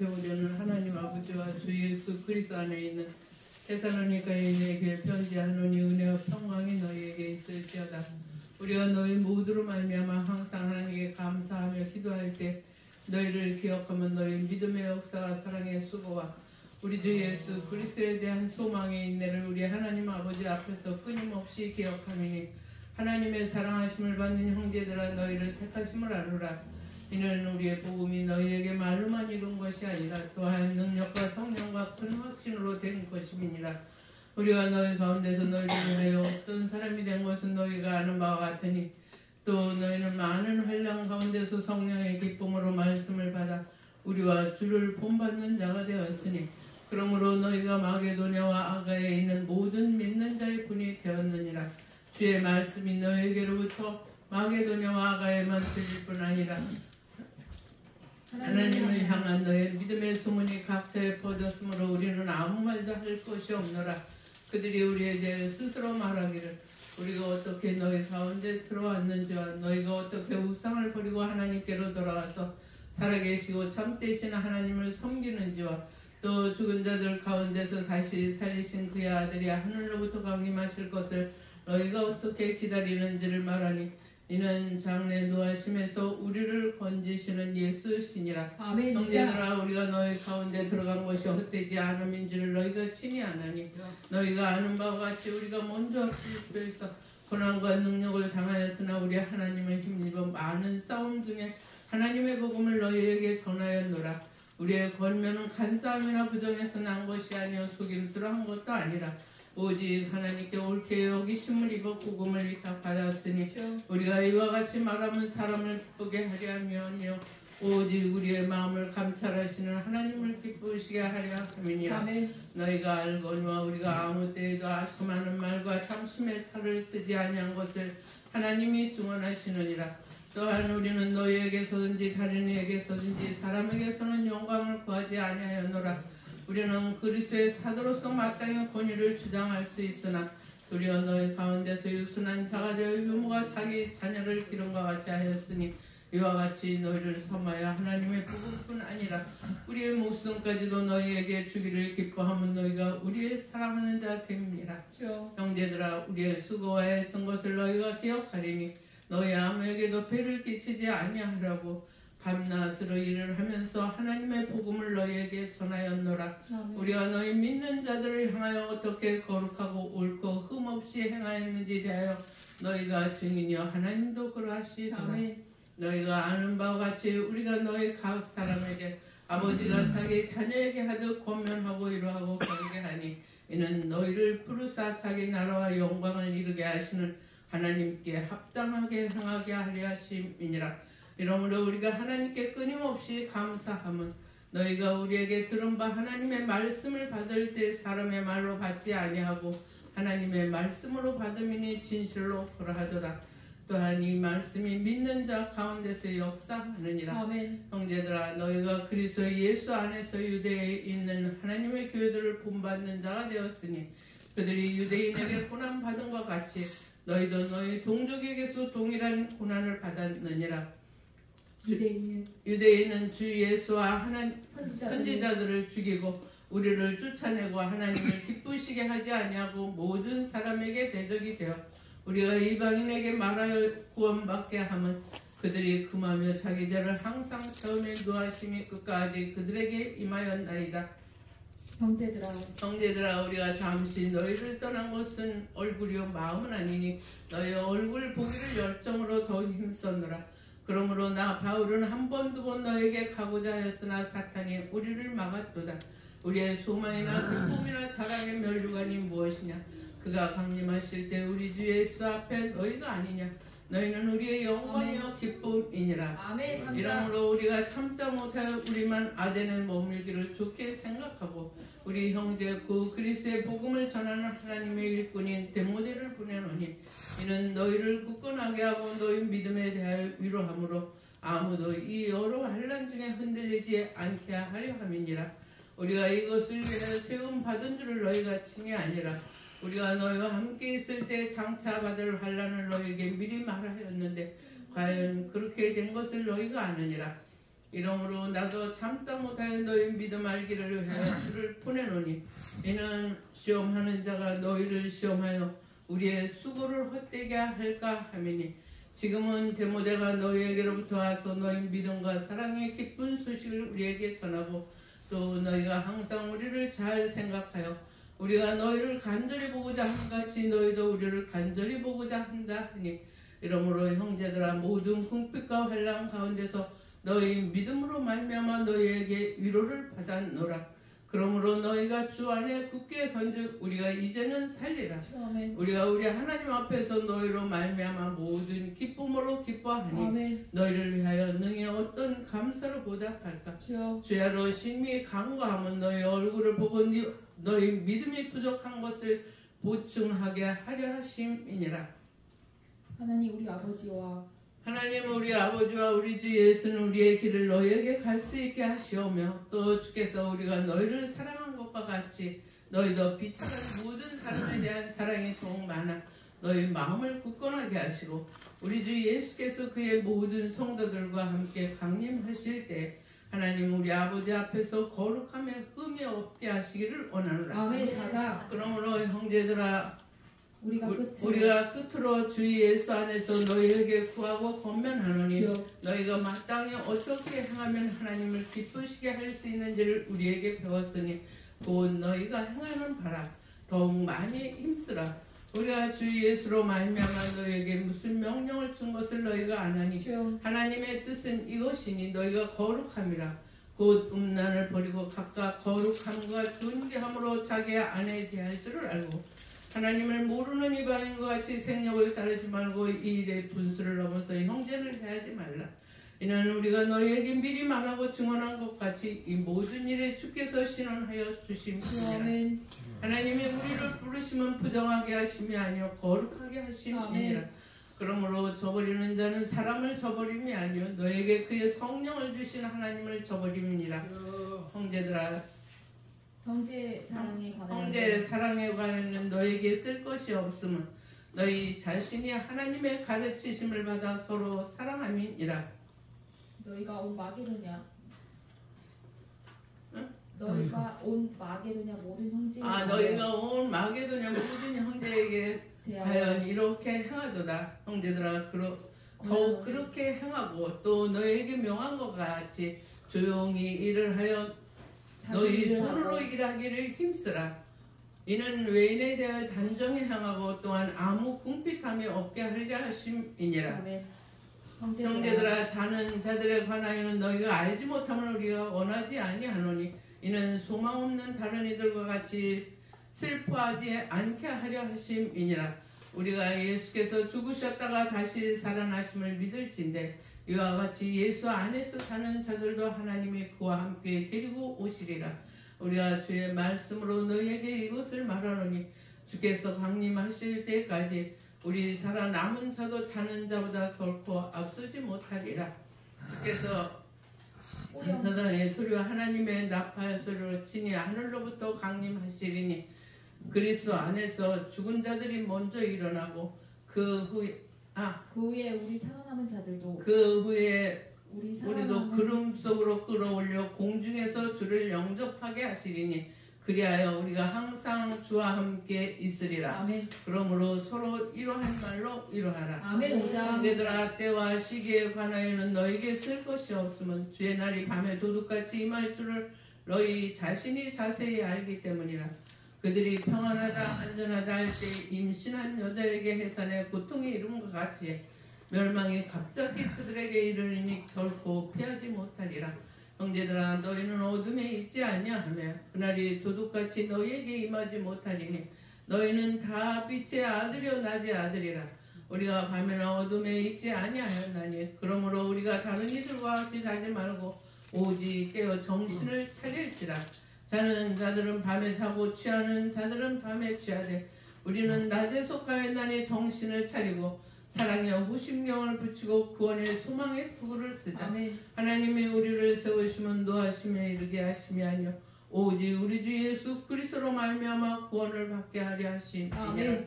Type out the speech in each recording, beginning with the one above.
배우려는 하나님 아버지와 주 예수 그리스도 안에 있는 테살로니가 인에게 편지하노니 은혜와 평강이 너희에게 있을지어다. 우리가 너희 모두로 말미암아 항상 하나님께 감사하며 기도할 때 너희를 기억하면 너희 믿음의 역사와 사랑의 수고와 우리 주 예수 그리스도에 대한 소망의 인내를 우리 하나님 아버지 앞에서 끊임없이 기억하미니 하나님의 사랑하심을 받는 형제들아 너희를 택하심을 아노라. 이는 우리의 복음이 너희에게 말로만 이룬 것이 아니라 또한 능력과 성령과 큰 확신으로 된 것임이니라. 우리가 너희 가운데서 너희를 위하여 어떤 사람이 된 것은 너희가 아는 바와 같으니 또 너희는 많은 환난 가운데서 성령의 기쁨으로 말씀을 받아 우리와 주를 본받는 자가 되었으니 그러므로 너희가 마게도냐와 아가에 있는 모든 믿는 자의 분이 되었느니라. 주의 말씀이 너희에게로부터 마게도냐와 아가에만 들릴 뿐 아니라 하나님을 향한 너의 믿음의 소문이 각처에 퍼졌으므로 우리는 아무 말도 할 것이 없노라. 그들이 우리에 대해 스스로 말하기를 우리가 어떻게 너희 가운데 들어왔는지와 너희가 어떻게 우상을 버리고 하나님께로 돌아와서 살아계시고 참되신 하나님을 섬기는지와 또 죽은 자들 가운데서 다시 살리신 그의 아들이 하늘로부터 강림하실 것을 너희가 어떻게 기다리는지를 말하니 이는 장래 노하심에서 우리를 건지시는 예수시니라. 아멘. 형제들아 우리가 너희 가운데 들어간 것이 헛되지 않음인 줄을 너희가 친히 아나니 너희가 아는 바와 같이 우리가 먼저 그리스도에서 고난과 능력을 당하였으나 우리 하나님을 힘입어 많은 싸움 중에 하나님의 복음을 너희에게 전하였노라. 우리의 권면은 간사함이나 부정에서 난 것이 아니요 속임수로 한 것도 아니라 오직 하나님께 옳게 여기심을 입어 복음을 위탁받았으니 우리가 이와 같이 말하면 사람을 기쁘게 하려 하며니요 오직 우리의 마음을 감찰하시는 하나님을 기쁘시게 하려 함이니라. 너희가 알거니와 우리가 아무 때에도 아첨하는 말과 참심의 탈을 쓰지 아니한 것을 하나님이 증언하시느니라. 또한 우리는 너희에게서든지 다른 이에게서든지 사람에게서는 영광을 구하지 아니하였노라. 우리는 그리스도의 사도로서 마땅히 권위를 주장할 수 있으나 도리어 너희 가운데서 유순한 자가 되어 유모가 자기 자녀를 기름과 같이 하였으니 이와 같이 너희를 섬하여 하나님의 복음뿐 아니라 우리의 목숨까지도 너희에게 주기를 기뻐하면 너희가 우리의 사랑하는 자 됩니다. 형제들아 우리의 수고와 애쓴 것을 너희가 기억하리니 너희 아무에게도 배를 끼치지 아니하라고 밤낮으로 일을 하면서 하나님의 복음을 너희에게 전하였노라. 우리가 너희 믿는 자들을 향하여 어떻게 거룩하고 옳고 흠없이 행하였는지 대하여 너희가 증인이여 하나님도 그러하시리라. 너희가 아는 바와 같이 우리가 너희 각 사람에게 아버지가 자기 자녀에게 하듯 권면하고 위로하고 경계하니 이는 너희를 부르사 자기 나라와 영광을 이루게 하시는 하나님께 합당하게 행하게 하려 하심이니라. 이러므로 우리가 하나님께 끊임없이 감사함은 너희가 우리에게 들은 바 하나님의 말씀을 받을 때 사람의 말로 받지 아니하고 하나님의 말씀으로 받음이니 진실로 그러하도다. 또한 이 말씀이 믿는 자 가운데서 역사하느니라. 아멘. 형제들아 너희가 그리스도 예수 안에서 유대에 있는 하나님의 교회들을 본받는 자가 되었으니 그들이 유대인에게 고난받은 것 같이 너희도 너희 동족에게서 동일한 고난을 받았느니라. 유대인은 주 예수와 선지자들을 죽이고 우리를 쫓아내고 하나님을 기쁘시게 하지 아니하고 모든 사람에게 대적이 되어 우리가 이방인에게 말하여 구원받게 하면 그들이 금하며 자기 죄를 항상 처음에 노하심이 끝까지 그들에게 임하였나이다. 형제들아 우리가 잠시 너희를 떠난 것은 얼굴이요 마음은 아니니 너희 얼굴 보기를 열정으로 더 힘썼노라. 그러므로 나 바울은 한 번 두 번 너에게 가고자 하였으나 사탄이 우리를 막았도다. 우리의 소망이나 기쁨이나 자랑의 면류관이 무엇이냐. 그가 강림하실 때 우리 주 예수 앞에 너희가 아니냐. 너희는 우리의 영광이요 기쁨이니라. 아멘. 이러므로 우리가 참다 못하여 우리만 아덴에 머물기를 좋게 생각하고 우리 형제 그 그리스도의 복음을 전하는 하나님의 일꾼인 데모데를 보내노니 이는 너희를 굳건하게 하고 너희 믿음에 대하여 위로함으로 아무도 이 여러 환난 중에 흔들리지 않게 하려 함이니라. 우리가 이것을 위해 세움 받은 줄을 너희가 친히 아니라 우리가 너희와 함께 있을 때 장차 받을 환난을 너희에게 미리 말하였는데 과연 그렇게 된 것을 너희가 아느니라. 이러므로 나도 참다 못하여 너희 믿음 알기를 위하여 주를 보내노니 이는 시험하는 자가 너희를 시험하여 우리의 수고를 헛되게 할까 하매니 지금은 데모데가 너희에게로부터 와서 너희 믿음과 사랑의 기쁜 소식을 우리에게 전하고 또 너희가 항상 우리를 잘 생각하여 우리가 너희를 간절히 보고자 한 같이 너희도 우리를 간절히 보고자 한다 하니 이러므로 형제들아 모든 궁핍과 환난 가운데서 너희 믿음으로 말미암아 너희에게 위로를 받았노라. 그러므로 너희가 주 안에 굳게 선즉 우리가 이제는 살리라. 아멘. 우리가 우리 하나님 앞에서 너희로 말미암아 모든 기쁨으로 기뻐하니 아멘. 너희를 위하여 능히 어떤 감사로 보답할까. 주야로 심히 간구하면 너희 얼굴을 보고 너희 믿음이 부족한 것을 보충하게 하려 하심이니라. 하나님 우리 아버지와 우리 주 예수는 우리의 길을 너희에게 갈 수 있게 하시오며 또 주께서 우리가 너희를 사랑한 것과 같이 너희도 비춰간 모든 사람에 대한 사랑이 더욱 많아 너희 마음을 굳건하게 하시고 우리 주 예수께서 그의 모든 성도들과 함께 강림하실 때 하나님 우리 아버지 앞에서 거룩함에 흠이 없게 하시기를 원하노라. 아멘. 사자. 그러므로 형제들아 우리가 끝으로 주 예수 안에서 너희에게 구하고 권면하노니 너희가 마땅히 어떻게 행하면 하나님을 기쁘시게 할 수 있는지를 우리에게 배웠으니 곧 너희가 행하는 바라 더욱 많이 힘쓰라. 우리가 주 예수로 말미암아 너희에게 무슨 명령을 준 것을 너희가 아나니 하나님의 뜻은 이것이니 너희가 거룩함이라. 곧 음란을 버리고 각각 거룩함과 존귀함으로 자기 아내에 대할 줄을 알고 하나님을 모르는 이방인과 같이 생력을 따르지 말고 이 일의 분수를 넘어서 형제를 해하지 말라. 이는 우리가 너희에게 미리 말하고 증언한 것 같이 이 모든 일에 주께서 신원하여 주심이니라. 하나님이 우리를 부르시면 부정하게 하심이 아니요 거룩하게 하심이니라. 그러므로 저버리는 자는 사람을 저버림이 아니요 너에게 그의 성령을 주신 하나님을 저버림이니라. 형제들아 형제 사랑에 관하여는 너에게 쓸 것이 없음은 너희 자신이 하나님의 가르치심을 받아 서로 사랑함이니라. 너희가 온 마게도냐? 응? 너희가 온 마게도냐 모든 형제. 너희가 온 마게도냐 모든 형제에게 과연 이렇게 행하도다. 형제들아 더욱 그렇게 행하고 또 너희에게 명한 것 같이 조용히 일을 하여 너희 손으로 일하기를 힘쓰라. 이는 외인에 대하여 단정히 행하고 또한 아무 궁핍함이 없게 하려 하심이니라. 형제들아 자는 자들에 관하여는 너희가 알지 못함을 우리가 원하지 아니하노니 이는 소망 없는 다른 이들과 같이 슬퍼하지 않게 하려 하심이니라. 우리가 예수께서 죽으셨다가 다시 살아나심을 믿을진데 이와 같이 예수 안에서 사는 자들도 하나님이 그와 함께 데리고 오시리라. 우리가 주의 말씀으로 너희에게 이것을 말하노니 주께서 강림하실 때까지 우리 살아남은 자도 자는 자보다 결코 앞서지 못하리라. 주께서 천사장의 소리와 하나님의 나팔 소리로 친히 하늘로부터 강림하시리니 그리스도 안에서 죽은 자들이 먼저 일어나고 그 후에 우리 살아남은 자들도 우리도 구름 속으로 끌어올려 공중에서 주를 영접하게 하시리니 그리하여 우리가 항상 주와 함께 있으리라. 아멘. 그러므로 서로 이러한 말로 위로하라. 아멘. 형제들아 때와 시기에 관하여는 너에게 쓸 것이 없으면 주의 날이 밤에 도둑같이 임할 줄을 너희 자신이 자세히 알기 때문이라. 그들이 평안하다 안전하다 할 때 임신한 여자에게 해산의 고통이 이름과 같이 멸망이 갑자기 그들에게 이르리니 결코 피하지 못하리라. 형제들아 너희는 어둠에 있지 아니하며 그날이 도둑같이 너희에게 임하지 못하리니 너희는 다 빛의 아들이요 낮의 아들이라. 우리가 밤에나 어둠에 있지 아니하였나니 그러므로 우리가 다른 이들과 같이 자지 말고 오직 깨어 정신을 차릴지라. 자는 자들은 밤에 자고 취하는 자들은 밤에 취하되 우리는 낮에 속하였나니 정신을 차리고 사랑에 호심경을 붙이고 구원의 소망의 구구를 쓰자. 아멘. 하나님이 우리를 세우시면 노하심에 이르게 하심이 아니요 오직 우리 주 예수 그리스도로 말미암아 구원을 받게 하려 하심이니라.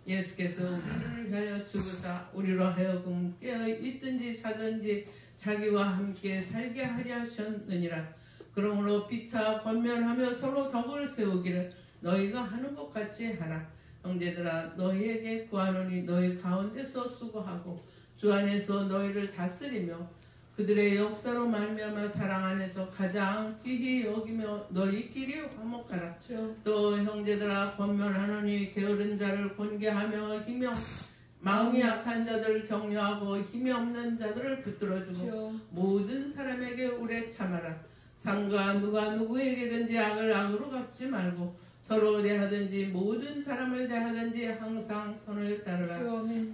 예수께서 우리를 위하여 죽으사 우리로 하여금 깨어 있든지 자든지 자기와 함께 살게 하려 하셨느니라. 그러므로 피차 권면하며 서로 덕을 세우기를 너희가 하는 것 같이 하라. 형제들아 너희에게 구하노니 너희 가운데서 수고하고 주 안에서 너희를 다스리며 그들의 역사로 말미암아 사랑 안에서 가장 귀히 여기며 너희끼리 화목하라. 또 형제들아 권면하노니 게으른 자를 권계하며 마음이 약한 자들을 격려하고 힘이 없는 자들을 붙들어주고 모든 사람에게 오래 참아라. 상가 누가 누구에게든지 악을 악으로 갚지 말고 서로 대하든지 모든 사람을 대하든지 항상 선을 따르라.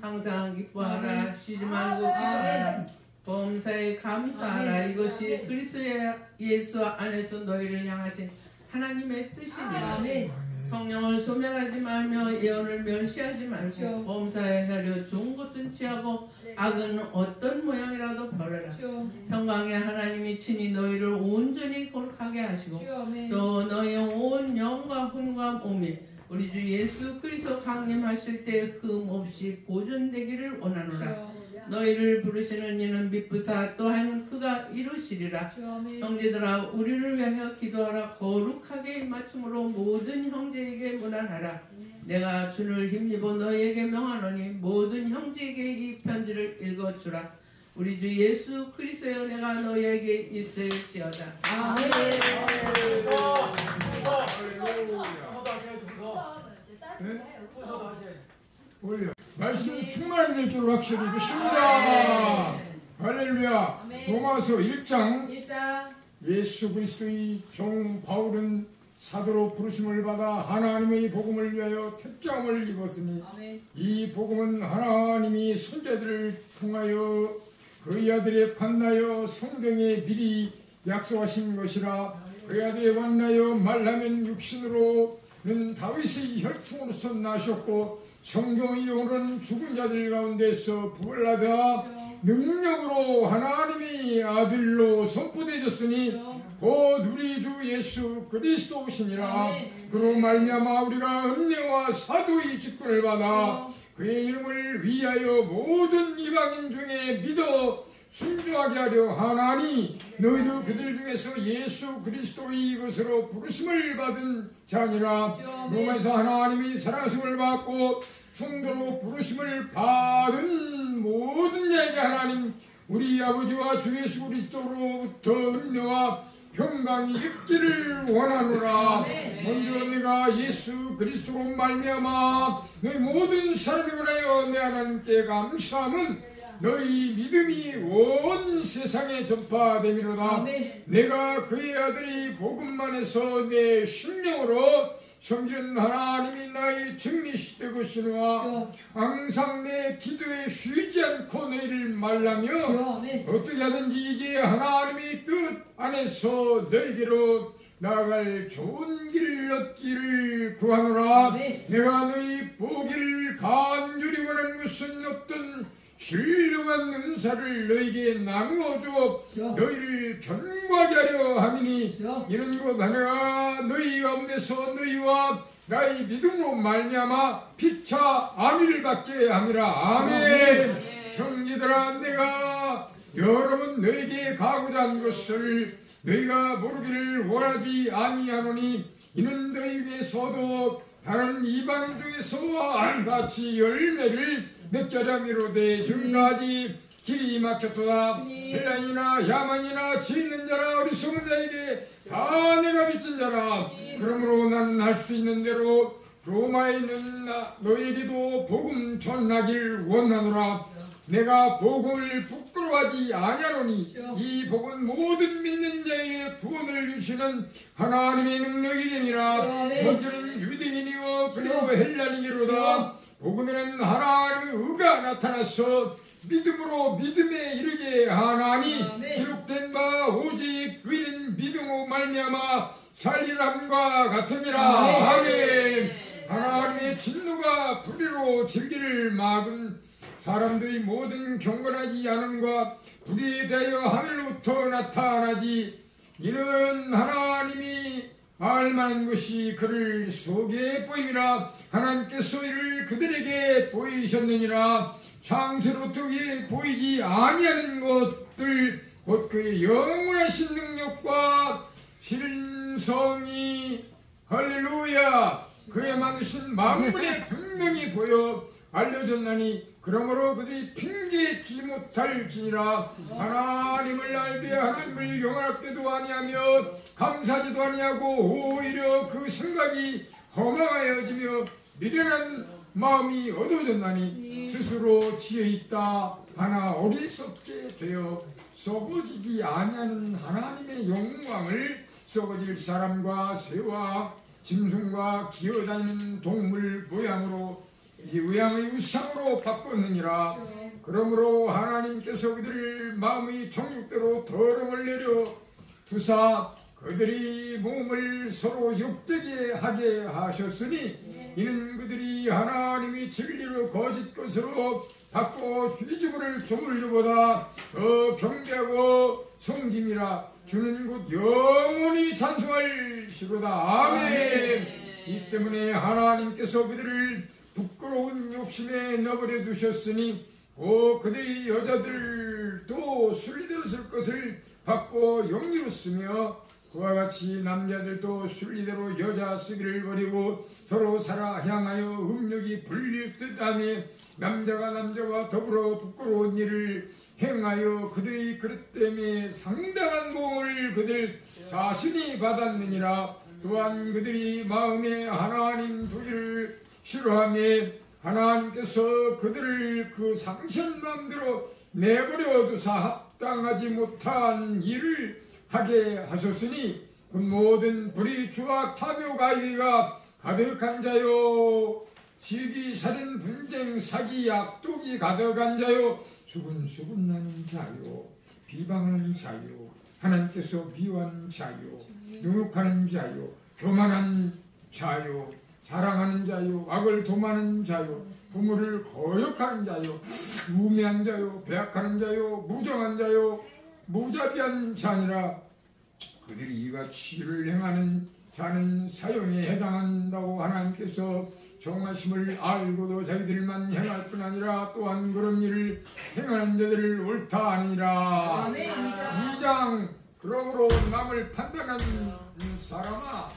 항상 기뻐하라. 쉬지 말고 기도하라. 범사에 감사하라. 이것이 그리스도 예수 안에서 너희를 향하신 하나님의 뜻이니라. 성령을 소멸하지 말며 예언을 멸시하지 말고 범사에 하려 좋은 것은 취하고 악은 어떤 모양이라도 버려라. 평강의 하나님이 친히 너희를 온전히 거룩하게 하시고 또 너희의 온 영과 혼과 몸이 우리 주 예수 그리스도 강림하실 때 흠없이 보존되기를 원하노라. 너희를 부르시는 이는 미쁘사 또한 그가 이루시리라. 형제들아 우리를 위하여 기도하라. 거룩하게 맞춤으로 모든 형제에게 문안하라. 내가 주를 힘입어 너희에게 명하노니 모든 형제에게 이 편지를 읽어주라. 우리 주 예수 그리스도의 은혜가 너희에게 있을지어다. 아멘. 올려. 말씀 충만히 될 줄 확실히 믿습니다. 할렐루야. 로마서 1장 예수 그리스도의 종 바울은 사도로 부르심을 받아 하나님의 복음을 위하여 택장을 입었으니 이 복음은 하나님이 선자들을 통하여 그의 아들에 관하여 성경에 미리 약속하신 것이라. 그의 아들에 관하여 말하면 육신으로는 다윗의 혈통으로서 나셨고 성경의 영으로는 죽은 자들 가운데서 부활하다 능력으로 하나님의 아들로 선포되어졌으니 곧 우리 주 예수 그리스도시니라. 그로 말미암아 우리가 은혜와 사도의 직분을 받아 그의 이름을 위하여 모든 이방인 중에 믿어 순종하게 하려 하나니 너희도 그들 중에서 예수 그리스도의 것으로 부르심을 받은 자니라. 로마에서 하나님이 사랑하심을 받고 성도로 부르심을 받은 모든 자에게 하나님 우리 아버지와 주 예수 그리스도로부터 은혜와 평강이 있기를 원하노라. 먼저 내가 예수 그리스도로 말미암아 너희 모든 사람이 원하여 내 하나님께 감사함은 너희 믿음이 온 세상에 전파됨이로다. 내가 그의 아들이 복음만에서 내 심령으로 섬기는 하나님이 나의 증리시되고시노라. 항상 내 기도에 쉬지 않고 너희를 말라며 어떻게 하든지 이제 하나님의 뜻 안에서 너희에게로 나아갈 좋은 길을 얻기를 구하노라. 내가 너희 보기를 간절히 원하는 것은 어떤 신령한 은사를 너희에게 나누어줘 너희를 견고하게 하려 함이니 이는 곧 내가 너희 가운데서 너희와 나의 믿음으로 말미암아 피차 안위를 받게 함이라. 아멘. 형제들아 내가 여러 번 너희에게 가고자 한 것을 너희가 모르기를 원하지 아니하노니 이는 너희 중에서도 다른 이방 중에서 안같이 열매를 맺게 하려미로되 지금까지 길이 막혔도다. 헬라인이나 야만이나 지 있는 자라 어리석은 자에게 다 내가 빚진 자라. 그러므로 나는 할 수 있는 대로 로마에 있는 너에게도 복음 전하길 원하노라. 내가 복음을 부끄러워하지 아니하노니 이 복은 모든 믿는 자에게 구원을 주시는 하나님의 능력이 되니라. 먼저는 유대인이요 그리고 헬라인이로다. 복음에는 하나님의 의가 나타나서 믿음으로 믿음에 이르게 하나니 기록된 바 오직 의인 믿음으로 말미암아 살리람과 같으니라. 아멘. 하나님의 진노가 불의로 진리를 막은 사람들이 모든 경건하지 않음과 불의에 대하여 하늘로부터 나타나지 이는 하나님이 알만한 것이 그를 속에 보임이라. 하나님께서 이를 그들에게 보이셨느니라. 상세로되게 보이지 아니하는 것들 곧 그의 영원하신 능력과 신성이 할렐루야 그의 만드신 만물에 분명히 보여 알려졌나니 그러므로 그들이 핑계치 못할지니라. 하나님을 알되 하나님을 영원하게도 아니하며 감사하지도 아니하고 오히려 그 생각이 허망하여지며 미련한 마음이 어두워졌나니 스스로 지어있다 하나 어리석게 되어 썩어지지 아니하는 하나님의 영광을 썩어질 사람과 새와 짐승과 기어다니는 동물 모양으로 이 의양의 우상으로 바꿨느니라. 그러므로 하나님께서 그들을 마음의 정욕대로 더러움을 내려 두사 그들이 몸을 서로 욕되게 하게 하셨으니 이는 그들이 하나님이 진리로 거짓 것으로 바꿔 휘주부를 조물주보다 더 경배하고 성김이라. 주는 곧 영원히 찬송할시로다. 아멘. 이 때문에 하나님께서 그들을 부끄러운 욕심에 넣어버려 두셨으니 그들이 여자들도 순리대로 것을 받고 영리로 쓰며 그와 같이 남자들도 순리대로 여자 쓰기를 버리고 서로 살아 향하여 음욕이 불릴 듯하며 남자가 남자와 더불어 부끄러운 일을 행하여 그들이 그릇 때문에 상당한 공을 그들 자신이 받았느니라. 또한 그들이 마음에 하나님 두기를 싫어하며 하나님께서 그들을 그 상신 마음대로 내버려 두사 합당하지 못한 일을 하게 하셨으니 그 모든 불의 주와 탐욕 아이가 가득한 자요 시기 살인 분쟁 사기 약독이 가득한 자요 수군수군 나는 자요 비방하는 자요 하나님께서 미워하는 자요 능욕하는 자요 교만한 자요 자랑하는 자요 악을 도마는 자요 부모를 거역하는 자요 우매한 자요 배약하는 자요 무정한 자요 무자비한 자니라. 그들이 이같이 일을 행하는 자는 사형에 해당한다고 하나님께서 정하심을 알고도 자기들만 행할 뿐 아니라 또한 그런 일을 행하는 자들을 옳다 하니라. 2장 그러므로 남을 판단하는 사람아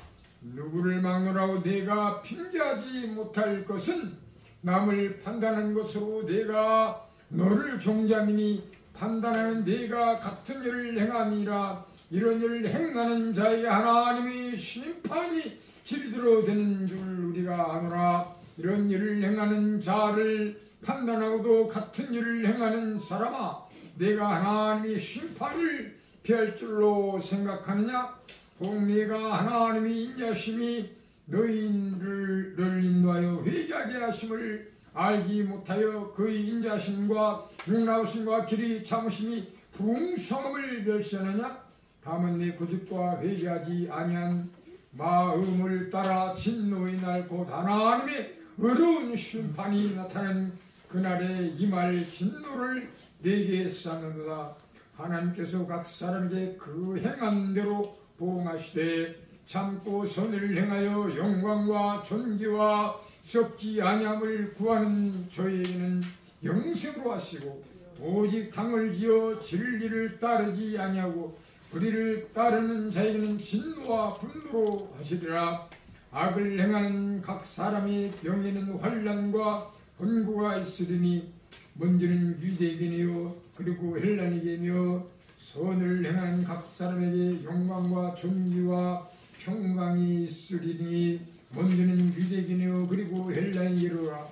누구를 막노라고 내가 핑계하지 못할 것은 남을 판단하는 것으로 내가 너를 종자미니 판단하는 내가 같은 일을 행함이라. 이런 일을 행하는 자에게 하나님의 심판이 질들어 되는 줄 우리가 아노라. 이런 일을 행하는 자를 판단하고도 같은 일을 행하는 사람아 내가 하나님의 심판을 피할 줄로 생각하느냐. 복내가 하나님의 인자심이 너희를 인도하여 회개하게 하심을 알기 못하여 그의 인자심과 용납심과 길이 참으심이 풍성함을 멸시하느냐. 다만 내 고집과 회개하지 아니한 마음을 따라 진노의 날 곧 하나님의 어려운 심판이 나타나는 그날에 임할 진노를 내게 쌓는도다. 하나님께서 각 사람에게 그 행한 대로 보응하시되 참고 선을 행하여 영광과 존귀와 썩지 아니함을 구하는 저에게는 영생으로 하시고 오직 당을 지어 진리를 따르지 아니하고 불의를 따르는 자에게는 진노와 분노로 하시리라. 악을 행하는 각 사람의 병에는 환난과 번구가 있으리니 먼저는 유대에게니요 그리고 헬라에게며 선을 행하는 각 사람에게 영광과 존귀와 평강이 있으리니 먼저는 유대인이요 그리고 헬라인이로라.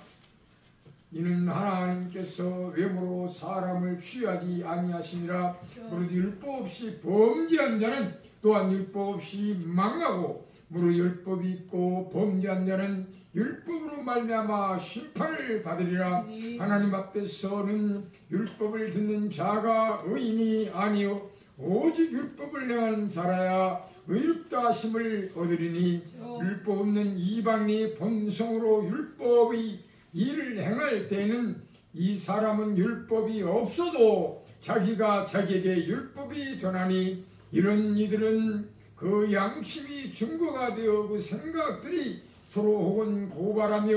이는 하나님께서 외모로 사람을 취하지 아니하시니라. 무릇 율법 없이 범죄한 자는 또한 율법 없이 망하고 무릇 율법이 있고 범죄한 자는 율법으로 말미암아 심판을 받으리라. 하나님 앞에서는 율법을 듣는 자가 의인이 아니요 오직 율법을 행하는 자라야 의롭다 하심을 얻으리니 율법 없는 이방인이 본성으로 율법의 일을 행할 때는 이 사람은 율법이 없어도 자기가 자기에게 율법이 되나니 이런 이들은 그 양심이 증거가 되어 그 생각들이 서로 혹은 고발하며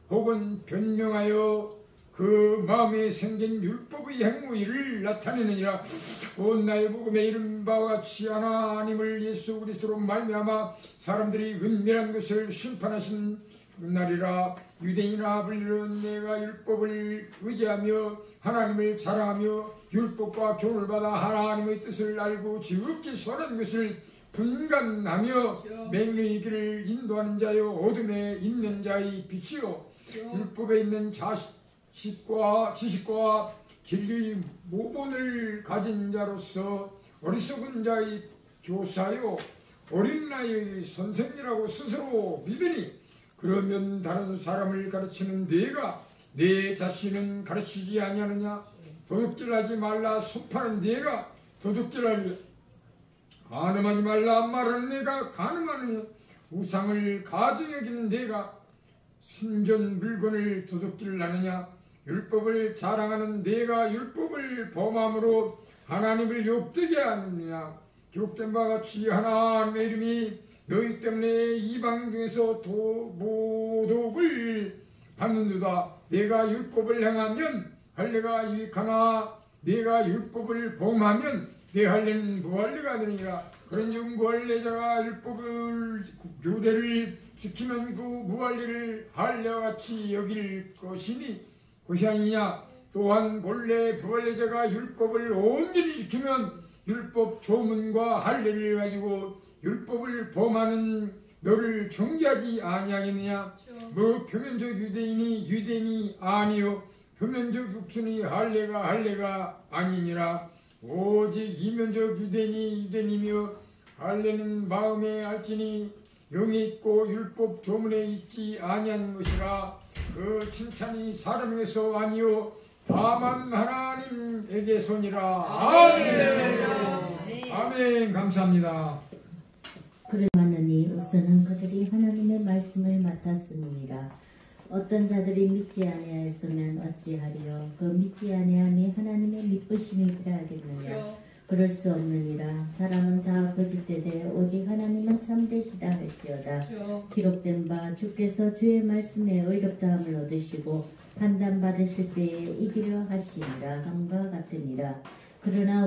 혹은 변명하여 그 마음에 생긴 율법의 행위를 나타내느니라. 온 나의 복음에 이른 바와 같이 하나님을 예수 그리스도로 말미암아 사람들이 은밀한 것을 심판하신 그날이라. 유대인이나 불리는 내가 율법을 의지하며 하나님을 자랑하며 율법과 교훈을 받아 하나님의 뜻을 알고 지극히 선한 것을 분간하며 맹인의 길을 인도하는 자요 어둠에 있는 자의 빛이요 율법에 있는 지식과 진리의 모본을 가진 자로서 어리석은 자의 교사요 어린 나이의 선생이라고 스스로 믿으니, 그러면 다른 사람을 가르치는 네가 내 자신은 가르치지 아니하느냐? 도둑질하지 말라 손파는 네가 도둑질하려 간음하지 말라 말하는 네가 간음하느냐? 우상을 가증 여기는 네가 신전 물건을 도둑질하느냐? 율법을 자랑하는 네가 율법을 범함으로 하나님을 욕되게 하느냐? 기록된 바와 같이 하나님의 이름이 너희 때문에 이방 중에서 모독을 받는도다. 내가 율법을 행하면 할례가 유익하나 내가 율법을 범하면 내 할례는 무할례가 되니라. 그런즉 무할례자가 율법을 규례를 지키면 그 무할례를 할례와 같이 여길 것이니 그것이 아니냐. 또한 본래 무할례자가 율법을 온전히 지키면 율법 조문과 할례를 가지고 율법을 범하는 너를 정죄하지 아니하겠느냐? 뭐 표면적 유대인이 아니요 표면적 육신이 할례가 아니니라. 오직 이면적 유대인이며 할례는 마음에 알지니 영이 있고 율법 조문에 있지 아니한 것이라. 그 칭찬이 사람에게서 아니요 다만 하나님에게서니라. 아멘. 아멘. 감사합니다. 그러하느니 우선은 그들이 하나님의 말씀을 맡았음이니라. 어떤 자들이 믿지 아니하였으면 어찌하리요? 그 믿지 아니함이 하나님의 믿으심이 패하겠느냐? 그럴 수 없느니라. 사람은 다 거짓되되 오직 하나님은 참되시다 할지어다. 기록된 바 주께서 주의 말씀에 의롭다함을 얻으시고 판단받으실 때에 이기려 하시니라 함과 같으니라. 그러나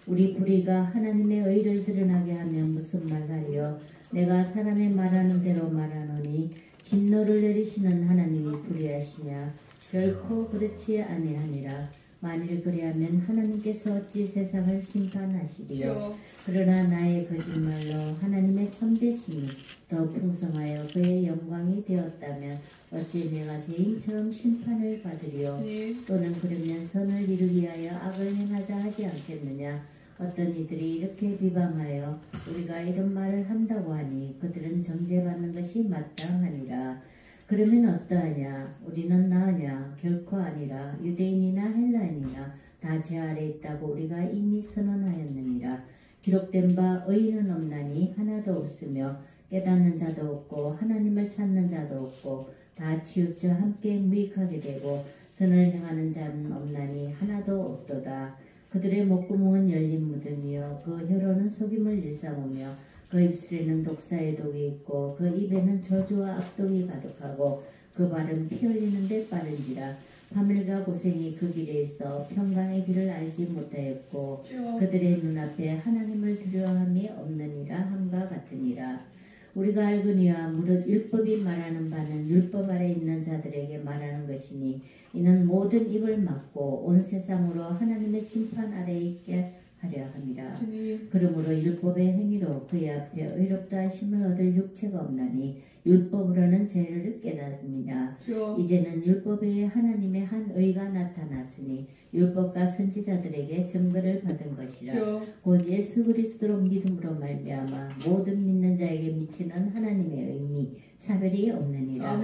우리 불의가 하나님의 의를 드러나게 하면 무슨 말하리요? 내가 사람의 말하는 대로 말하노니 진노를 내리시는 하나님이 불의하시냐? 결코 그렇지 아니하니라. 만일 그리하면 하나님께서 어찌 세상을 심판하시리요? 그러나 나의 거짓말로 하나님의 참되심이 더 풍성하여 그의 영광이 되었다면 어찌 내가 죄인처럼 심판을 받으리요? 또는 그러면 선을 이루기 위하여 악을 행하자 하지 않겠느냐? 어떤 이들이 이렇게 비방하여 우리가 이런 말을 한다고 하니 그들은 정죄받는 것이 마땅하니라. 그러면 어떠하냐? 우리는 나으냐? 결코 아니라. 유대인이나 헬라인이나 다 제 아래 있다고 우리가 이미 선언하였느니라. 기록된 바 의인은 없나니 하나도 없으며 깨닫는 자도 없고 하나님을 찾는 자도 없고 다 치우쳐 함께 무익하게 되고 선을 행하는 자는 없나니 하나도 없도다. 그들의 목구멍은 열린 무덤이요 그 혀로는 속임을 일삼으며 그 입술에는 독사의 독이 있고 그 입에는 저주와 악독이 가득하고 그 발은 피 흘리는 데 빠른지라. 하물과 고생이 그 길에 있어 평강의 길을 알지 못하였고 그들의 눈앞에 하나님을 두려워함이 없느니라 함과 같으니라. 우리가 알거니와 무릇 율법이 말하는 바는 율법 아래 있는 자들에게 말하는 것이니 이는 모든 입을 막고 온 세상으로 하나님의 심판 아래 있게 하려 함이라. 그러므로 율법의 행위로 그의 앞에 의롭다 하심을 얻을 육체가 없나니 율법으로는 죄를 깨닫느니라. 이제는 율법에 하나님의 한 의가 나타났으니 율법과 선지자들에게 증거를 받은 것이라. 곧 예수 그리스도로 믿음으로 말미암아 모든 믿는 자에게 미치는 하나님의 의니 차별이 없느니라.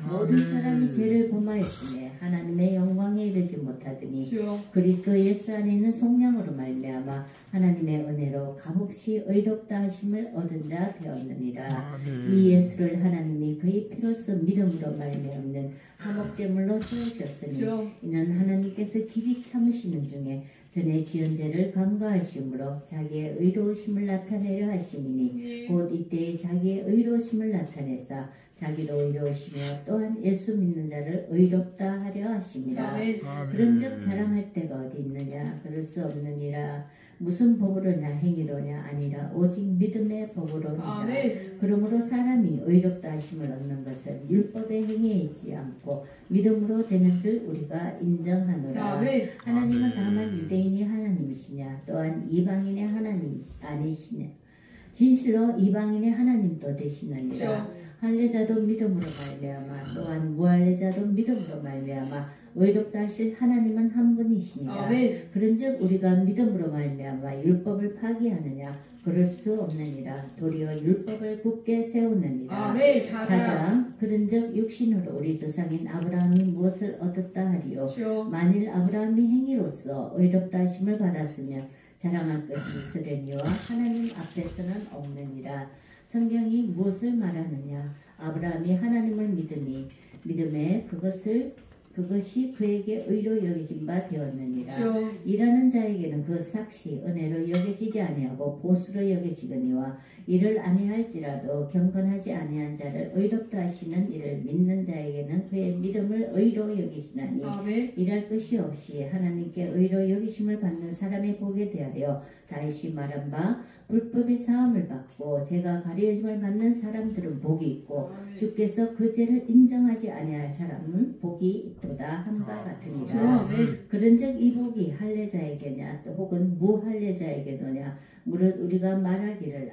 모든 사람이 죄를 범하였으며 하나님의 영광에 이르지 못하더니 그리스도 예수 안에 있는 속량으로 말미암아 하나님의 은혜로 값없이 의롭다 하심을 얻은 자 되었느니라. 이 예수를 하나님이 그의 피로써 믿음으로 말미암는 화목제물로 세우셨으니 이는 하나님께서 길이 참으시는 중에 전에 지은 죄를 간과하심으로 자기의 의로우심을 나타내려 하심이니 곧 이때에 자기의 의로우심을 나타내사 자기도 의로우시며 또한 예수 믿는 자를 의롭다 하려 하심이라. 아멘. 그런즉 자랑할 데가 어디 있느냐? 그럴 수 없느니라. 무슨 법으로냐 행위로냐 아니라 오직 믿음의 법으로니라. 아멘. 그러므로 사람이 의롭다 하심을 얻는 것은 율법의 행위에 있지 않고 믿음으로 되는 줄 우리가 인정하노라. 아멘. 하나님은 아멘. 다만 유대인이 하나님이시냐 또한 이방인의 하나님이 아니시냐. 진실로 이방인의 하나님도 되시느니라. 할례자도 믿음으로 말미암아 또한 무할례자도 믿음으로 말미암아 의롭다 하실 하나님은 한 분이시니라. 아멘. 그런즉 우리가 믿음으로 말미암아 율법을 파기하느냐? 그럴 수 없느니라. 도리어 율법을 굳게 세우느니라. 아멘. 사장. 그런즉 육신으로 우리 조상인 아브라함이 무엇을 얻었다 하리요? 주여. 만일 아브라함이 행위로서 의롭다 하심을 받았으면 자랑할 것이 있으려니와 하나님 앞에서는 없느니라. 성경이 무엇을 말하느냐? 아브라함이 하나님을 믿음에 그것이 그에게 의로 여겨진 바 되었느니라. 주여. 일하는 자에게는 그 삭시 은혜로 여겨지지 아니하고 보수로 여겨지거니와 이를 아니할지라도 경건하지 아니한 자를 의롭다 하시는 이를 믿는 자에게는 그의 믿음을 의로 여기시나니 아멘. 일할 것이 없이 하나님께 의로 여기심을 받는 사람의 복에 대하여 다시 말한 바 불법이 사함을 받고 죄가 가려짐을 받는 사람들은 복이 있고 주께서 그 죄를 인정하지 아니할 사람은 복이 있도다 함과 같으니라. 아멘. 그런즉 이 복이 할례자에게냐 또 혹은 무할례자에게느냐 무릇 우리가 말하기를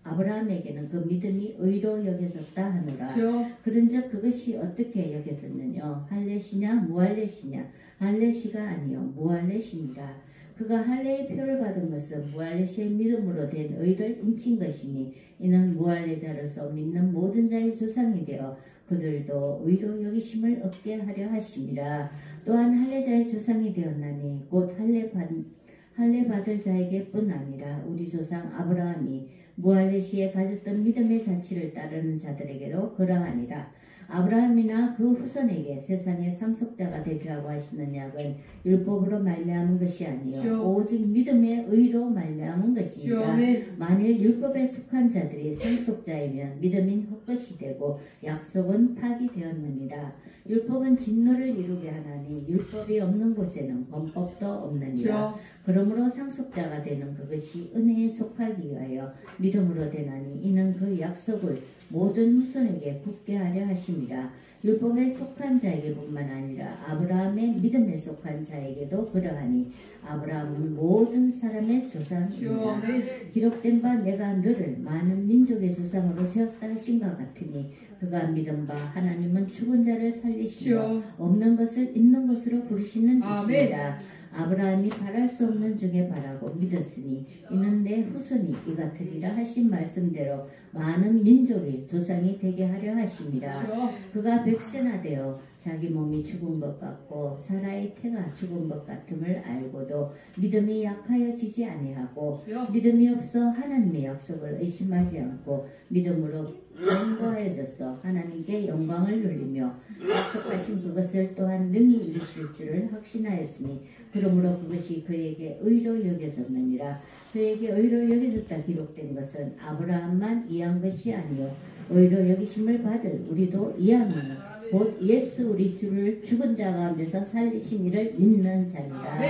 아브라함에게는 그 믿음이 의로 여겨졌다 하노라. 주여. 그런즉 그것이 어떻게 여겨졌느냐? 할례시냐 무할례시냐? 할례시가 아니요 무할례시니라. 그가 할례의 표를 받은 것은 무할례시의 믿음으로 된 의를 인친 것이니 이는 무할례자로서 믿는 모든 자의 조상이 되어 그들도 의로 여기심을 얻게 하려 하심이라. 또한 할례자의 조상이 되었나니 곧 할례 받을 자에게뿐 아니라 우리 조상 아브라함이 무할례시에 가졌던 믿음의 자치를 따르는 자들에게도 그러하니라. 아브라함이나 그 후손에게 세상의 상속자가 되리라고 하시는 약은 율법으로 말미암은 것이 아니요 오직 믿음의 의로 말미암은 것이니라. 만일 율법에 속한 자들이 상속자이면 믿음인 헛것이 되고 약속은 파기되었느니라. 율법은 진노를 이루게 하나니 율법이 없는 곳에는 범법도 없느니라. 그러므로 상속자가 되는 그것이 은혜에 속하기 위하여 믿음으로 되나니 이는 그 약속을 모든 후손에게 굳게 하려 하심이라. 율법에 속한 자에게뿐만 아니라 아브라함의 믿음에 속한 자에게도 그러하니 아브라함은 모든 사람의 조상이라. 기록된 바 내가 너를 많은 민족의 조상으로 세웠다 하신 것 같으니 그가 믿은 바 하나님은 죽은 자를 살리시며 없는 것을 있는 것으로 부르시는 이시니라. 아브라함이 바랄 수 없는 중에 바라고 믿었으니 이는 내 후손이 이 같으리라 하신 말씀대로 많은 민족의 조상이 되게 하려 하심이라. 그가 백세나 되어 자기 몸이 죽은 것 같고 사라의 태가 죽은 것 같음을 알고도 믿음이 약하여지지 아니하고 믿음이 없어 하나님의 약속을 의심하지 않고 믿음으로 견고하여져서 하나님께 영광을 돌리며 약속하신 그것을 또한 능히 이루실 줄을 확신하였으니 그러므로 그것이 그에게 의로 여겨졌느니라. 그에게 의로 여겨졌다 기록된 것은 아브라함만 이한 것이 아니요 의로 여기심을 받을 우리도 이하노니 곧 예수 우리 주를 죽은 자 가운데서 살리신 이를 믿는 자니라.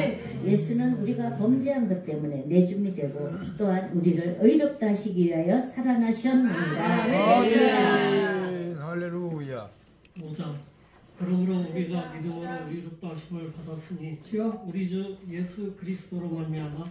예수는 우리가 범죄한 것 때문에 내줌이 되고 또한 우리를 의롭다 하시기 위하여 살아나셨느니라. 할렐루야. 5장. 그러므로 우리가 믿음으로 의롭다 하심을 받았으니 우리 주 예수 그리스도로 말미암아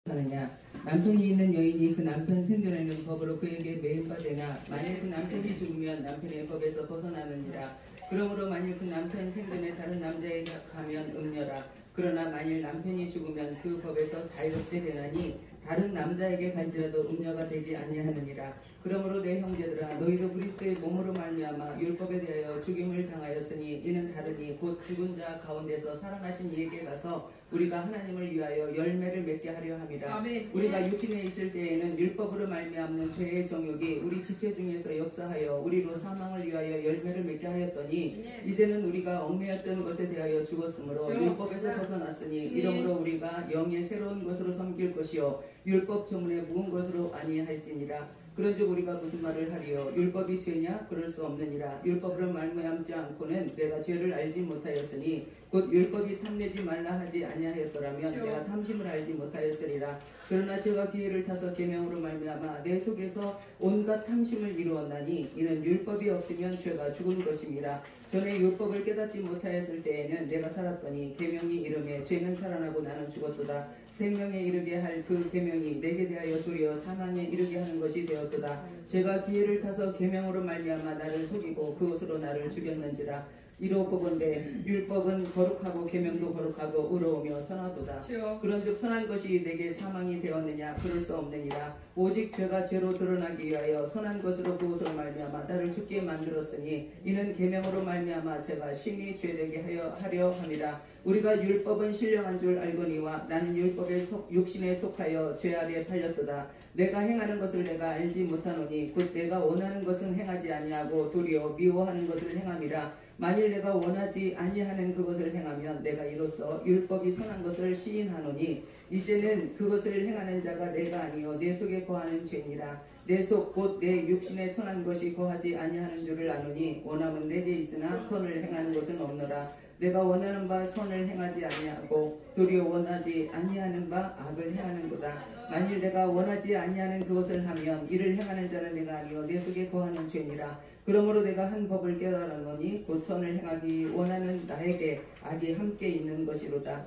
하느냐. 남편이 있는 여인이 그 남편 생존하는 법으로 그에게 매인바되나 만일 그 남편이 죽으면 남편의 법에서 벗어나느니라. 그러므로 만일 그 남편 생전에 다른 남자에게 가면 음녀라. 그러나 만일 남편이 죽으면 그 법에서 자유롭게 되나니 다른 남자에게 갈지라도 음녀가 되지 아니하느니라. 그러므로 내 형제들아 너희도 그리스도의 몸으로 말미암아 율법에 대하여 죽임을 당하였으니 이는 다르니 곧 죽은 자 가운데서 살아나신 이에게 가서 우리가 하나님을 위하여 열매를 맺게 하려 함이라. 아멘. 우리가 육신에 있을 때에는 율법으로 말미암는 죄의 정욕이 우리 지체 중에서 역사하여 우리로 사망을 위하여 열매를 맺게 하였더니 이제는 우리가 얽매였던 것에 대하여 죽었으므로 율법에서 벗어났으니 이러므로 우리가 영의 새로운 것으로 섬길 것이요 율법 조문에 묵은 것으로 아니할지니라. 그런즉 우리가 무슨 말을 하리요? 율법이 죄냐? 그럴 수 없느니라. 율법으로 말미암지 않고는 내가 죄를 알지 못하였으니 곧 율법이 탐내지 말라 하지 아니하였더라면 내가 탐심을 알지 못하였으리라. 그러나 제가 기회를 타서 계명으로 말미암아 내 속에서 온갖 탐심을 이루었나니 이는 율법이 없으면 죄가 죽은 것임이라. 전에 율법을 깨닫지 못하였을 때에는 내가 살았더니 계명이 이르매 죄는 살아나고 나는 죽었도다. 생명에 이르게 할 그 계명이 내게 대하여 도리어 사망에 이르게 하는 것이 되었도다. 제가 기회를 타서 계명으로 말미암아 나를 속이고 그것으로 나를 죽였는지라. 이로 보건대 율법은 거룩하고 계명도 거룩하고 의로우며 선하도다. 그런즉 선한 것이 내게 사망이 되었느냐? 그럴 수 없느니라. 오직 죄가 죄로 드러나기 위하여 선한 것으로 그것으로 말미암아 나를 죽게 만들었으니 이는 계명으로 말미암아 제가 심히 죄되게 하려 함이라. 우리가 율법은 신령한 줄 알거니와 나는 율법의 육신에 속하여 죄 아래 팔렸도다. 내가 행하는 것을 내가 알지 못하노니 곧 내가 원하는 것은 행하지 아니하고 도리어 미워하는 것을 행함이라. 만일 내가 원하지 아니하는 그것을 행하면 내가 이로써 율법이 선한 것을 시인하노니 이제는 그것을 행하는 자가 내가 아니요 내 속에 거하는 죄니라. 내 속 곧 내 육신에 선한 것이 거하지 아니하는 줄을 아노니 원함은 내게 있으나 선을 행하는 것은 없노라. 내가 원하는 바 선을 행하지 아니하고 도리어 원하지 아니하는 바 악을 행하는도다. 만일 내가 원하지 아니하는 그것을 하면 이를 행하는 자는 내가 아니요 내 속에 거하는 죄니라. 그러므로 내가 한 법을 깨달았노니 곧 선을 행하기 원하는 나에게 악이 함께 있는 것이로다.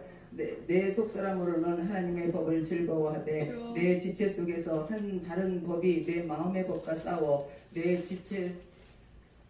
내 속사람으로는 하나님의 법을 즐거워하되 내 지체 속에서 한 다른 법이 내 마음의 법과 싸워 내 지체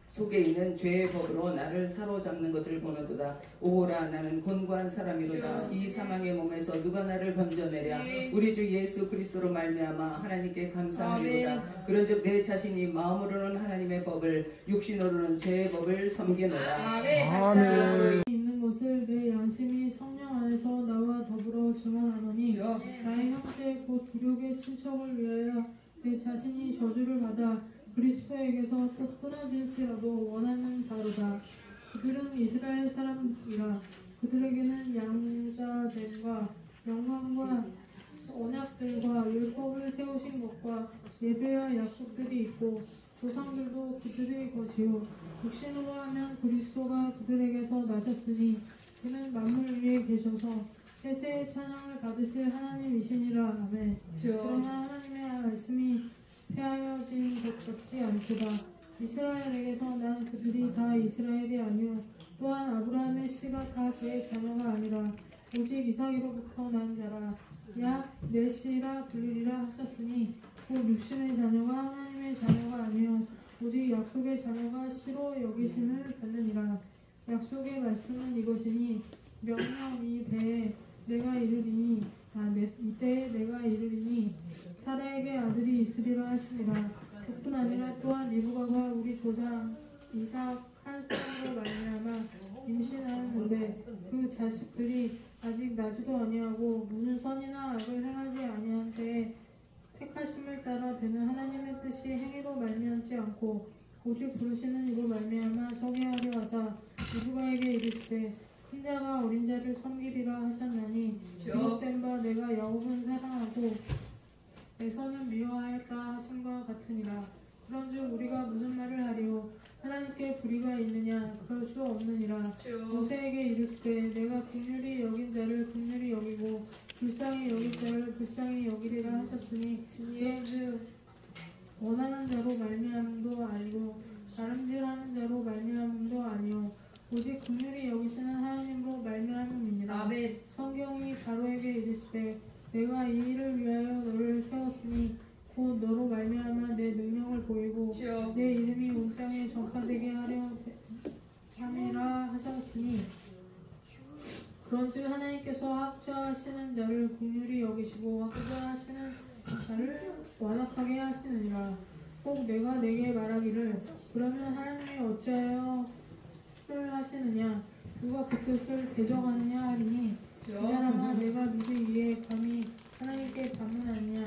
속에 있는 죄의 법으로 나를 사로잡는 것을 보노도다. 오호라 나는 곤고한 사람이로다. 이 사망의 몸에서 누가 나를 건져내랴. 우리 주 예수 그리스도로 말미암아 하나님께 감사하리로다. 그런즉 내 자신이 마음으로는 하나님의 법을 육신으로는 죄의 법을 섬기노라. 아멘. 있는 것을 내 양심이 성령 안에서 나와 더불어 증언하노니 나의 형제 곧 부족의 친척을 위하여 내 자신이 저주를 받아 그리스도에게서 또 끊어질지라도 원하는 바로다. 그들은 이스라엘 사람이라. 그들에게는 양자됨과 영광과 언약들과 율법을 세우신 것과 예배와 약속들이 있고 조상들도 그들의 것이요 육신으로 하면 그리스도가 그들에게서 나셨으니 그는 만물 위에 계셔서 세세의 찬양을 받으실 하나님이시니라. 아멘. 그러나 하나님의 말씀이 폐하여진 것 같지 않도다. 이스라엘에게서 난 그들이 다 이스라엘이 아니요 또한 아브라함의 씨가 다 그의 자녀가 아니라 오직 이삭으로부터 난 자라. 약 내 씨라 불리리라 하셨으니 곧 육신의 자녀가 하나님의 자녀가 아니요 오직 약속의 자녀가 씨로 여기심을 받느니라. 약속의 말씀은 이것이니 명령 이 배에 내가 이르리니 이때에 내가 이르리니 사라에게 아들이 있으리라 하시니라. 그뿐 아니라 또한 리브가가 우리 조상 이삭 한 사람으로 말미암아 임신하였는데 그 자식들이 아직 나지도 아니하고 무슨 선이나 악을 행하지 아니한 때에 택하심을 따라 되는 하나님의 뜻이 행위로 말미암지 않고 오직 부르시는 이로 말미암아 서게 하려 하사 리브가에게 이르시되 큰 자가 어린 자를 섬기리라 하셨나니 기록된 바 내가 야곱은 사랑하고 에서는 미워하였다 하심과 같으니라. 그런즉 우리가 무슨 말을 하리요? 하나님께 불의가 있느냐? 그럴 수 없느니라. 모세에게 이르시되 내가 긍휼히 여긴 자를 긍휼히 여기고 불쌍히 여긴 자를 불쌍히 여기리라 하셨으니 그런즉 원하는 자로 말미암음도 아니고 다름질하는 자로 말미암음도 아니요 오직 긍휼히 여기시는 하나님으로 말미암음이니라. 아멘. 성경이 바로에게 이르시되 내가 이 일을 위하여 너를 세웠으니 곧 너로 말미암아 내 능력을 보이고 내 이름이 온 땅에 전파되게 하려 함이라 하셨으니 그런즉 하나님께서 학자하시는 자를 긍휼히 여기시고 학자하시는 자를 완악하게 하시느니라. 꼭 내가 내게 말하기를 그러면 하나님이 어찌하여 뜻을 하시느냐 누가 그 뜻을 대적하느냐 하리니 이 사람아 내가 누구 위에 감히 하나님께 반문하느냐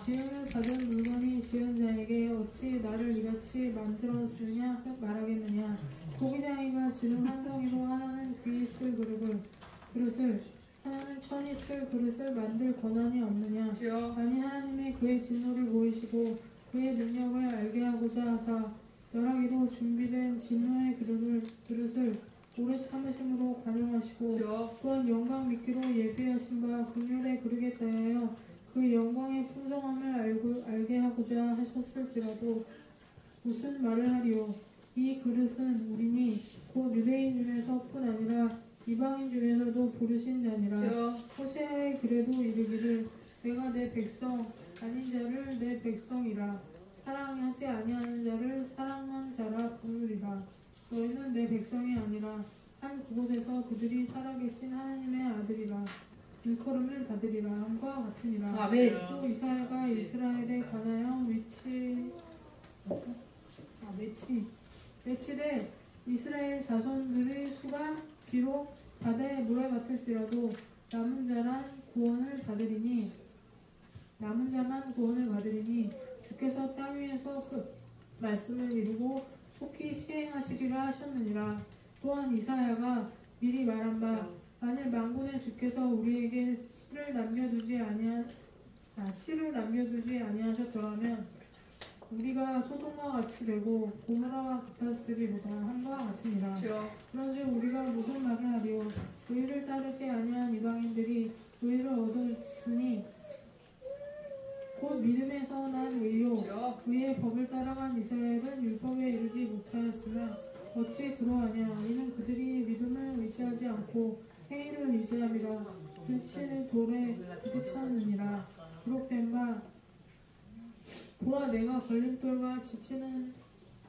지음을 받은 물건이 지은 자에게 어찌 나를 이같이 만들었느냐 말하겠느냐 고기장이가 지름 한 덩이로 하나는 귀 쓸 그릇을 하나는 천이 쓸 그릇을 만들 권한이 없느냐 아니 하나님의 그의 진노를 보이시고 그의 능력을 알게 하고자 하사 멸하기로 준비된 진노의 그릇을 오래 참으심으로 관용하시고 또한 영광 믿기로 예비하신 바 긍휼의 그릇에 대하여 그 영광의 풍성함을 알게 하고자 하셨을지라도 무슨 말을 하리요 이 그릇은 우리니 곧 유대인 중에서뿐 아니라 이방인 중에서도 부르신 자니라 호세아의 글에도 이르기를 내가 내 백성 아닌 자를 내 백성이라 사랑하지 아니하는 자를 사랑한 자라 부르리라 너희는 내 백성이 아니라 한 그곳에서 그들이 살아계신 하나님의 아들이라 일컬음을 받으리라 함과 같으니라. 아멘. 또 이사야가 이스라엘에 관하여 외치되 이스라엘 자손들의 수가 비록 바다의 모래 같을지라도 남은 자만 구원을 받으리니 주께서 땅 위에서 그 말씀을 이루고 속히 시행하시리라 하셨느니라. 또한 이사야가 미리 말한 바 만일 만군의 주께서 우리에게 씨를 남겨두지 아니하셨더라면 우리가 소돔과 같이 되고 고모라와 같았으리로다 함과 같으니라. 그런즉 우리가 무슨 말을 하리요 의를 따르지 아니한 이방인들이 의를 얻었으니 곧 믿음에서 난 의요 의의 법을 따라간 이스라엘은 율법에 이르지 못하였으나 어찌 그러하냐 이는 그들이 믿음을 의지하지 않고 행위를 의지함이라 들치는 돌에 부딪혔느니라. 기록된 바 보라 내가 걸림돌과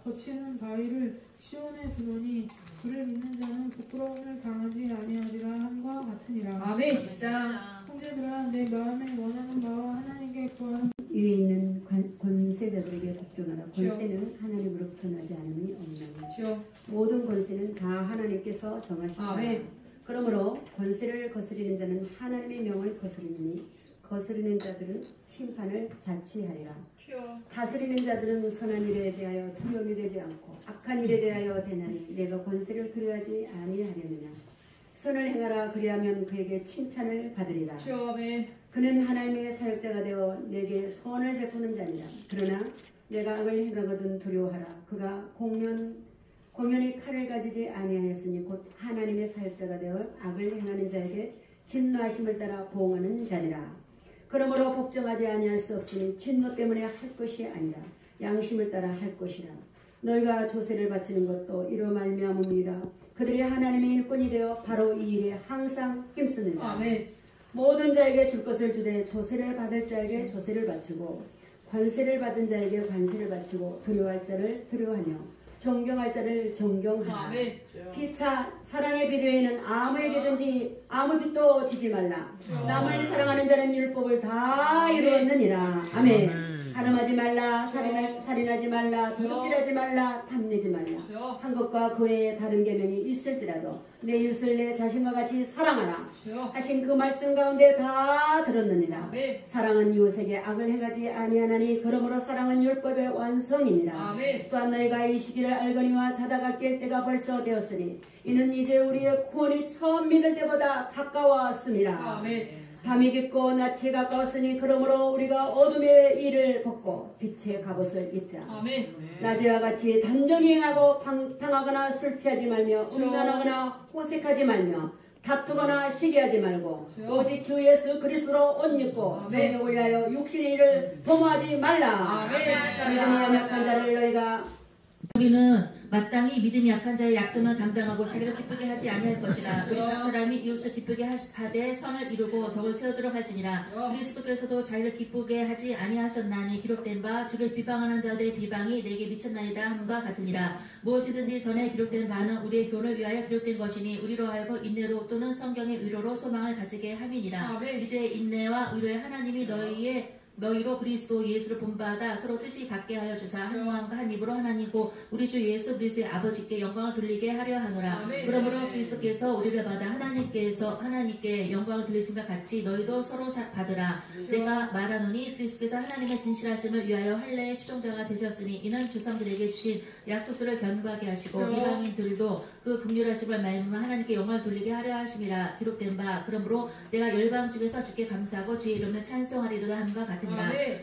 거치는 바위를 시온에 두노니 그를 믿는 자는 부끄러움을 당하지 아니하리라 함과 같으니라. 아멘. 10장 형제들아 내 마음에 원하는 바와 하나님께 구하는 위에 있는 권세자들에게 복종하라. 권세는 하나님으로부터 나지 않음이 없나니 모든 권세는 다 하나님께서 정하신다. 그러므로 권세를 거스리는 자는 하나님의 명을 거스리니 거스리는 자들은 심판을 자취하리라. 다스리는 자들은 선한 일에 대하여 두려움이 되지 않고 악한 일에 대하여 되나니 내가 권세를 두려워하지 아니하려느냐. 선을 행하라 그리하면 그에게 칭찬을 받으리라. 그는 하나님의 사역자가 되어 내게 선을 베푸는 자니라. 그러나 내가 악을 행하거든 두려워하라. 그가 공연히 칼을 가지지 아니하였으니 곧 하나님의 사역자가 되어 악을 행하는 자에게 진노하심을 따라 보응하는 자니라. 그러므로 복종하지 아니할 수 없으니 진노 때문에 할 것이 아니라 양심을 따라 할 것이라. 너희가 조세를 바치는 것도 이로 말미암음이라. 그들이 하나님의 일꾼이 되어 바로 이 일에 항상 힘쓰느니라. 모든 자에게 줄 것을 주되 조세를 받을 자에게 조세를 바치고 관세를 받은 자에게 관세를 바치고 두려워할 자를 두려워하며 존경할 자를 존경하라. 피차 사랑의 비료에는 아무에게든지 아무 빚도 지지 말라. 남을 사랑하는 자는 율법을 다 이루었느니라. 아멘. 간음하지 말라, 살인하지 말라, 도둑질하지 말라, 탐내지 말라. 한 것과 그 외에 다른 계명이 있을지라도 내 이웃을 내 자신과 같이 사랑하라 하신 그 말씀 가운데 다 들었느니라. 사랑은 이웃에게 악을 행하지 아니하나니 그러므로 사랑은 율법의 완성이니라. 또한 너희가 이 시기를 알거니와 자다가 깰 때가 벌써 되었으니 이는 이제 우리의 구원이 처음 믿을 때보다 가까웠음이라. 밤이 깊고 낮이 가까웠으니 그러므로 우리가 어둠의 일을 벗고 빛의 갑옷을 입자. 낮에와 같이 단정히 행하고 방탕하거나 술 취하지 말며 음란하거나 호색하지 말며 다투거나 시기하지 말고 오직 주 예수 그리스도로 옷 입고 정욕을 위하여 육신의 일을 도모하지 말라. 믿음이 약한 자를 너희가 우리는 마땅히 믿음이 약한 자의 약점을 감당하고 자기를 기쁘게 하지 아니할 것이라. 우리 각 사람이 이웃을 기쁘게 하되 선을 이루고 덕을 세우도록 할지니라. 그리스도께서도 자기를 기쁘게 하지 아니하셨나니 기록된 바 주를 비방하는 자들의 비방이 내게 미쳤나이다 함과 같으니라. 무엇이든지 전에 기록된 바는 우리의 교훈을 위하여 기록된 것이니 우리로 하여금 인내로 또는 성경의 의로로 소망을 가지게 함이니라. 이제 인내와 의로의 하나님이 너희의 너희로 그리스도 예수를 본받아 서로 뜻이 같게 하여 주사 한 마음과 한 입으로 하나님고 우리 주 예수 그리스도의 아버지께 영광을 돌리게 하려 하노라. 그러므로 그리스도께서 우리를 받아 하나님께 영광을 돌리신과 같이 너희도 서로 받으라. 내가 말하노니 그리스도께서 하나님의 진실하심을 위하여 할례의 추종자가 되셨으니 이는 조상들에게 주신 약속들을 견고하게 하시고 이방인들도 그 긍휼하심을 말미암아 하나님께 영광을 돌리게 하려 하심이라. 기록된 바 그러므로 내가 열방 중에서 주께 감사하고 주의 이름을 찬송하리로다 함과 같으니라.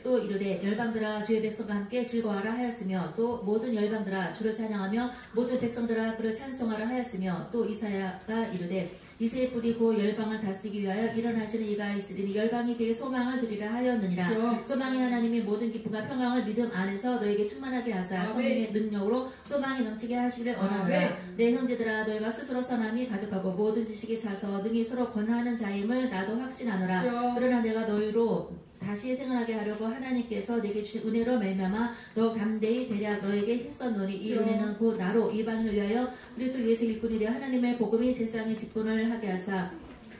또 이르되 열방들아 주의 백성과 함께 즐거워하라 하였으며 또 모든 열방들아 주를 찬양하며 모든 백성들아 그를 찬송하라 하였으며 또 이사야가 이르되 이새의 뿌리 고 열방을 다스리기 위하여 일어나시는 이가 있으리니 열방이 그의 소망을 드리라 하였느니라. 소망의 하나님이 모든 기쁨과 평강을 믿음 안에서 너에게 충만하게 하사 성령의 능력으로 소망이 넘치게 하시기를 원하노라. 내 형제들아 너희가 스스로 선함이 가득하고 모든 지식에 차서 능히 서로 권하는 자임을 나도 확신하노라. 그러나 내가 너희로 다시 생각하게 하려고 하나님께서 내게 주신 은혜로 말미암아 더 담대히 대략 너에게 했었노니 이 은혜는 곧 나로 이방인을 위하여 그리스도 예수 일꾼이 되어 하나님의 복음이 세상에 직분을 하게 하사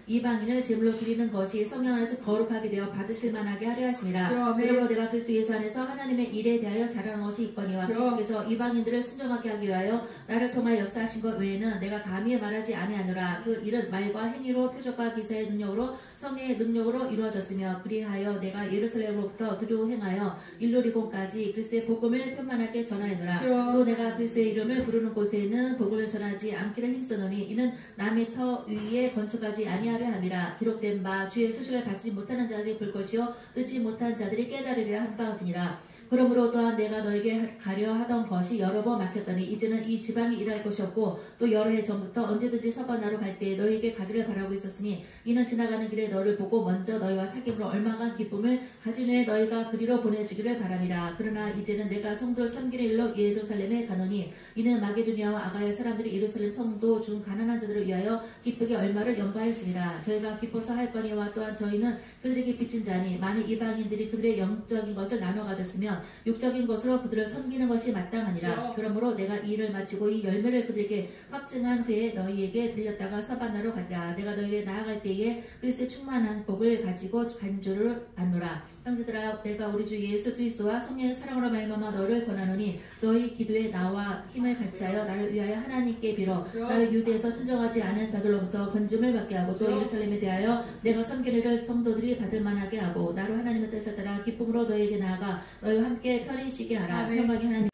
이방인을 제물로 드리는 것이 성령 안에서 거룩하게 되어 받으실 만하게 하려 하심이라. 그러므로 내가 그리스도 예수 안에서 하나님의 일에 대하여 잘하는 것이 있거니와 그리스도께서 이방인들을 순종하게 하기 위하여 나를 통하여 역사하신 것 외에는 내가 감히 말하지 아니하노라. 그 일은 말과 행위로 표적과 기사의 능력으로 성령의 능력으로 이루어졌으며 그리하여 내가 예루살렘으로부터 두루 행하여 일루리곤까지 그리스도의 복음을 편만하게 전하였노라. 또 내가 그리스도의 이름을 부르는 곳에는 복음을 전하지 않기를 힘쓰노니 이는 남의 터 위에 건축하지 아니하려 함이라. 기록된 바 주의 소식을 받지 못하는 자들이 볼 것이요 듣지 못한 자들이 깨달으리라 함과 같으니라. 그러므로 또한 내가 너에게 가려 하던 것이 여러 번 막혔더니 이제는 이 지방이 일할 것이 없고 또 여러 해 전부터 언제든지 서바나로 갈 때에 너에게 가기를 바라고 있었으니 이는 지나가는 길에 너를 보고 먼저 너희와 사귐으로 얼마간 기쁨을 가진 후에 너희가 그리로 보내주기를 바람이라. 그러나 이제는 내가 성도를 섬기는 일로 예루살렘에 가노니 이는 마게도니아와 아가야 사람들이 예루살렘 성도 중 가난한 자들을 위하여 기쁘게 얼마를 연구하였습니다. 저희가 기뻐서 할 거니와 또한 저희는 그들에게 빚진 자니 많은 이방인들이 그들의 영적인 것을 나눠 가졌으면 육적인 것으로 그들을 섬기는 것이 마땅하니라. 그러므로 내가 이 일을 마치고 이 열매를 그들에게 확증한 후에 너희에게 들렸다가 서바나로 가리라. 내가 너희에게 나아갈 때에 그리스도의 충만한 복을 가지고 간 줄을 아노라. 형제들아 내가 우리 주 예수 그리스도와 성령의 사랑으로 말미암아 너를 권하노니 너희 기도에 나와 힘을 같이하여 나를 위하여 하나님께 빌어 나를 유대에서 순종하지 않은 자들로부터 건짐을 받게 하고 또 예루살렘에 대하여 내가 섬기는 성도들이 받을 만하게 하고 나로 하나님의 뜻을 따라 기쁨으로 너희에게 나아가 너희와 함께 편히 쉬게 하라. 평강의 하나님.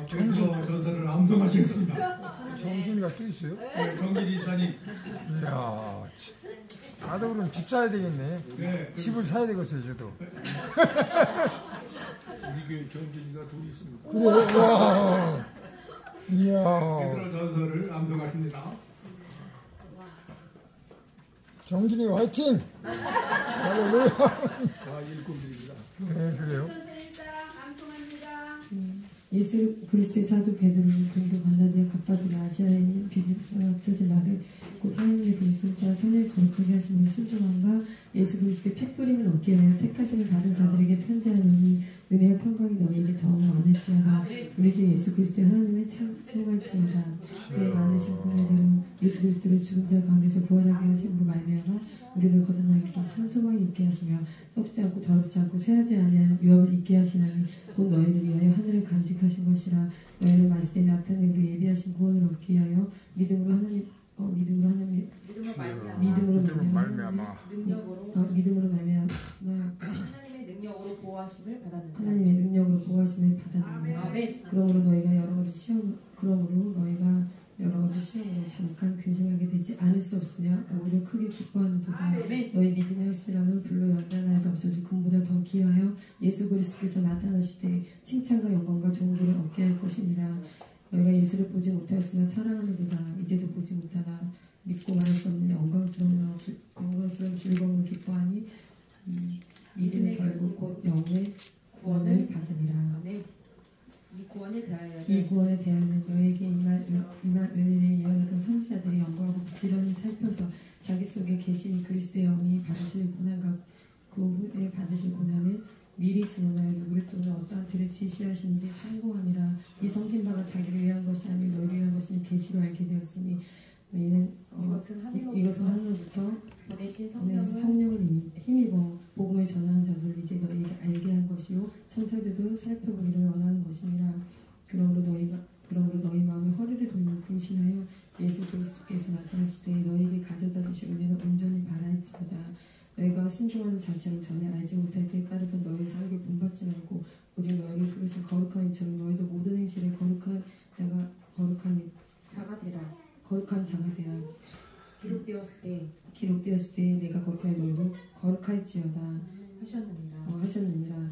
전설을 암송하시겠습니다. 정준이가 또 있어요? 네, 정길이 이사님. 이야, 나도 그럼 집 사야 되겠네. 네, 집을 사야 되겠어요, 저도. 우리 교회 정준이가 둘이 있습니다. 그래, 와. 이야. 베드로 전설을 암송하십니다. 정준이 화이팅! 할렐루야. 와, 일꾼들입니다. 네, 그래요. 예수 그리스도의 사도 베드로는 동도 갈라디아 갑바도나 아시아에 있는 비드라트즈 나를 곧 하나님의 그리스도와 성령의 거룩하게 하시는 순종함과 예수 그리스도의 핏부림을 얻기 위하여 택하심을 받은 자들에게 편지하노니 은혜와 평강이 너희에게 더 많을지어다. 우리 주 예수 그리스도의 하나님의 참소할지어다. 그의 많으신 고난대로 예수 그리스도를 죽은 자 가운데서 부활하게 하심으로 말미암아 우리를 거듭나게 산소망이 있게 하시며 썩지 않고 더럽지 않고 새하지 아니하는 유업을 있게 하시나니 곧 너희를 위하여 하늘을 간직하신 것이라. 너희를 말세에 나타내는 우리 예비하신 구원을 얻기 위하여 믿음으로 말미암아 하나님의 능력으로 보호하심을 받았느니라. 하나님의 능력으로 보호하심을 받았느니라. 그러므로 너희가 여러 가지 시험으로 잠깐 근심하게 되지 않을 수 없으며 오히려 크게 기뻐하는도다. 너희 믿음의 확실함은 불로 연단하여도 없어질 금보다 더 기하여 예수 그리스도께서 나타나실 때 칭찬과 영광과 존귀를 얻게 할 것이니라. 너희가 예수를 보지 못하였으나 사랑하는도다. 이제도 보지 못하나 믿고 말할 수 없는 영광스러운 즐거움을 기뻐하니 믿음의 결국 곧 영의 구원을 받으리라. 이 구원에 대하여는 너에게 임한 은혜를 예언하던 선지자들이 연구하고 부지런히 살펴서 자기 속에 계신 그리스도의 영이 받으실 고난과 그 후에 받으실 고난을 미리 증언하여 누구를 또는 어떠한 들을 지시하시는지 상고함이라. 이 성긴 바가 자기를 위한 것이 아니라 너희를 위한 것을 계시로 알게 되었으니 너희는 이것은 하늘로부터 보내신 성령을 힘입 천사들도 살펴보기를 원하는 것이니라. 그러므로 너희 마음에 허리를 돌리고 근신하여 예수 그리스도께서 나타나실 때 너희에게 가져다 주시고 내가 온전히 바라할지어다. 너희가 순종하는 자신을 전혀 알지 못할 때 따르던 너희 사역에 본받지 말고 오직 너희를 부르신 거룩한 이처럼 너희도 모든 행실에 거룩한 자가 되라. 기록되었을 때 내가 거룩하니 너희도 거룩할지어다 하셨느니라.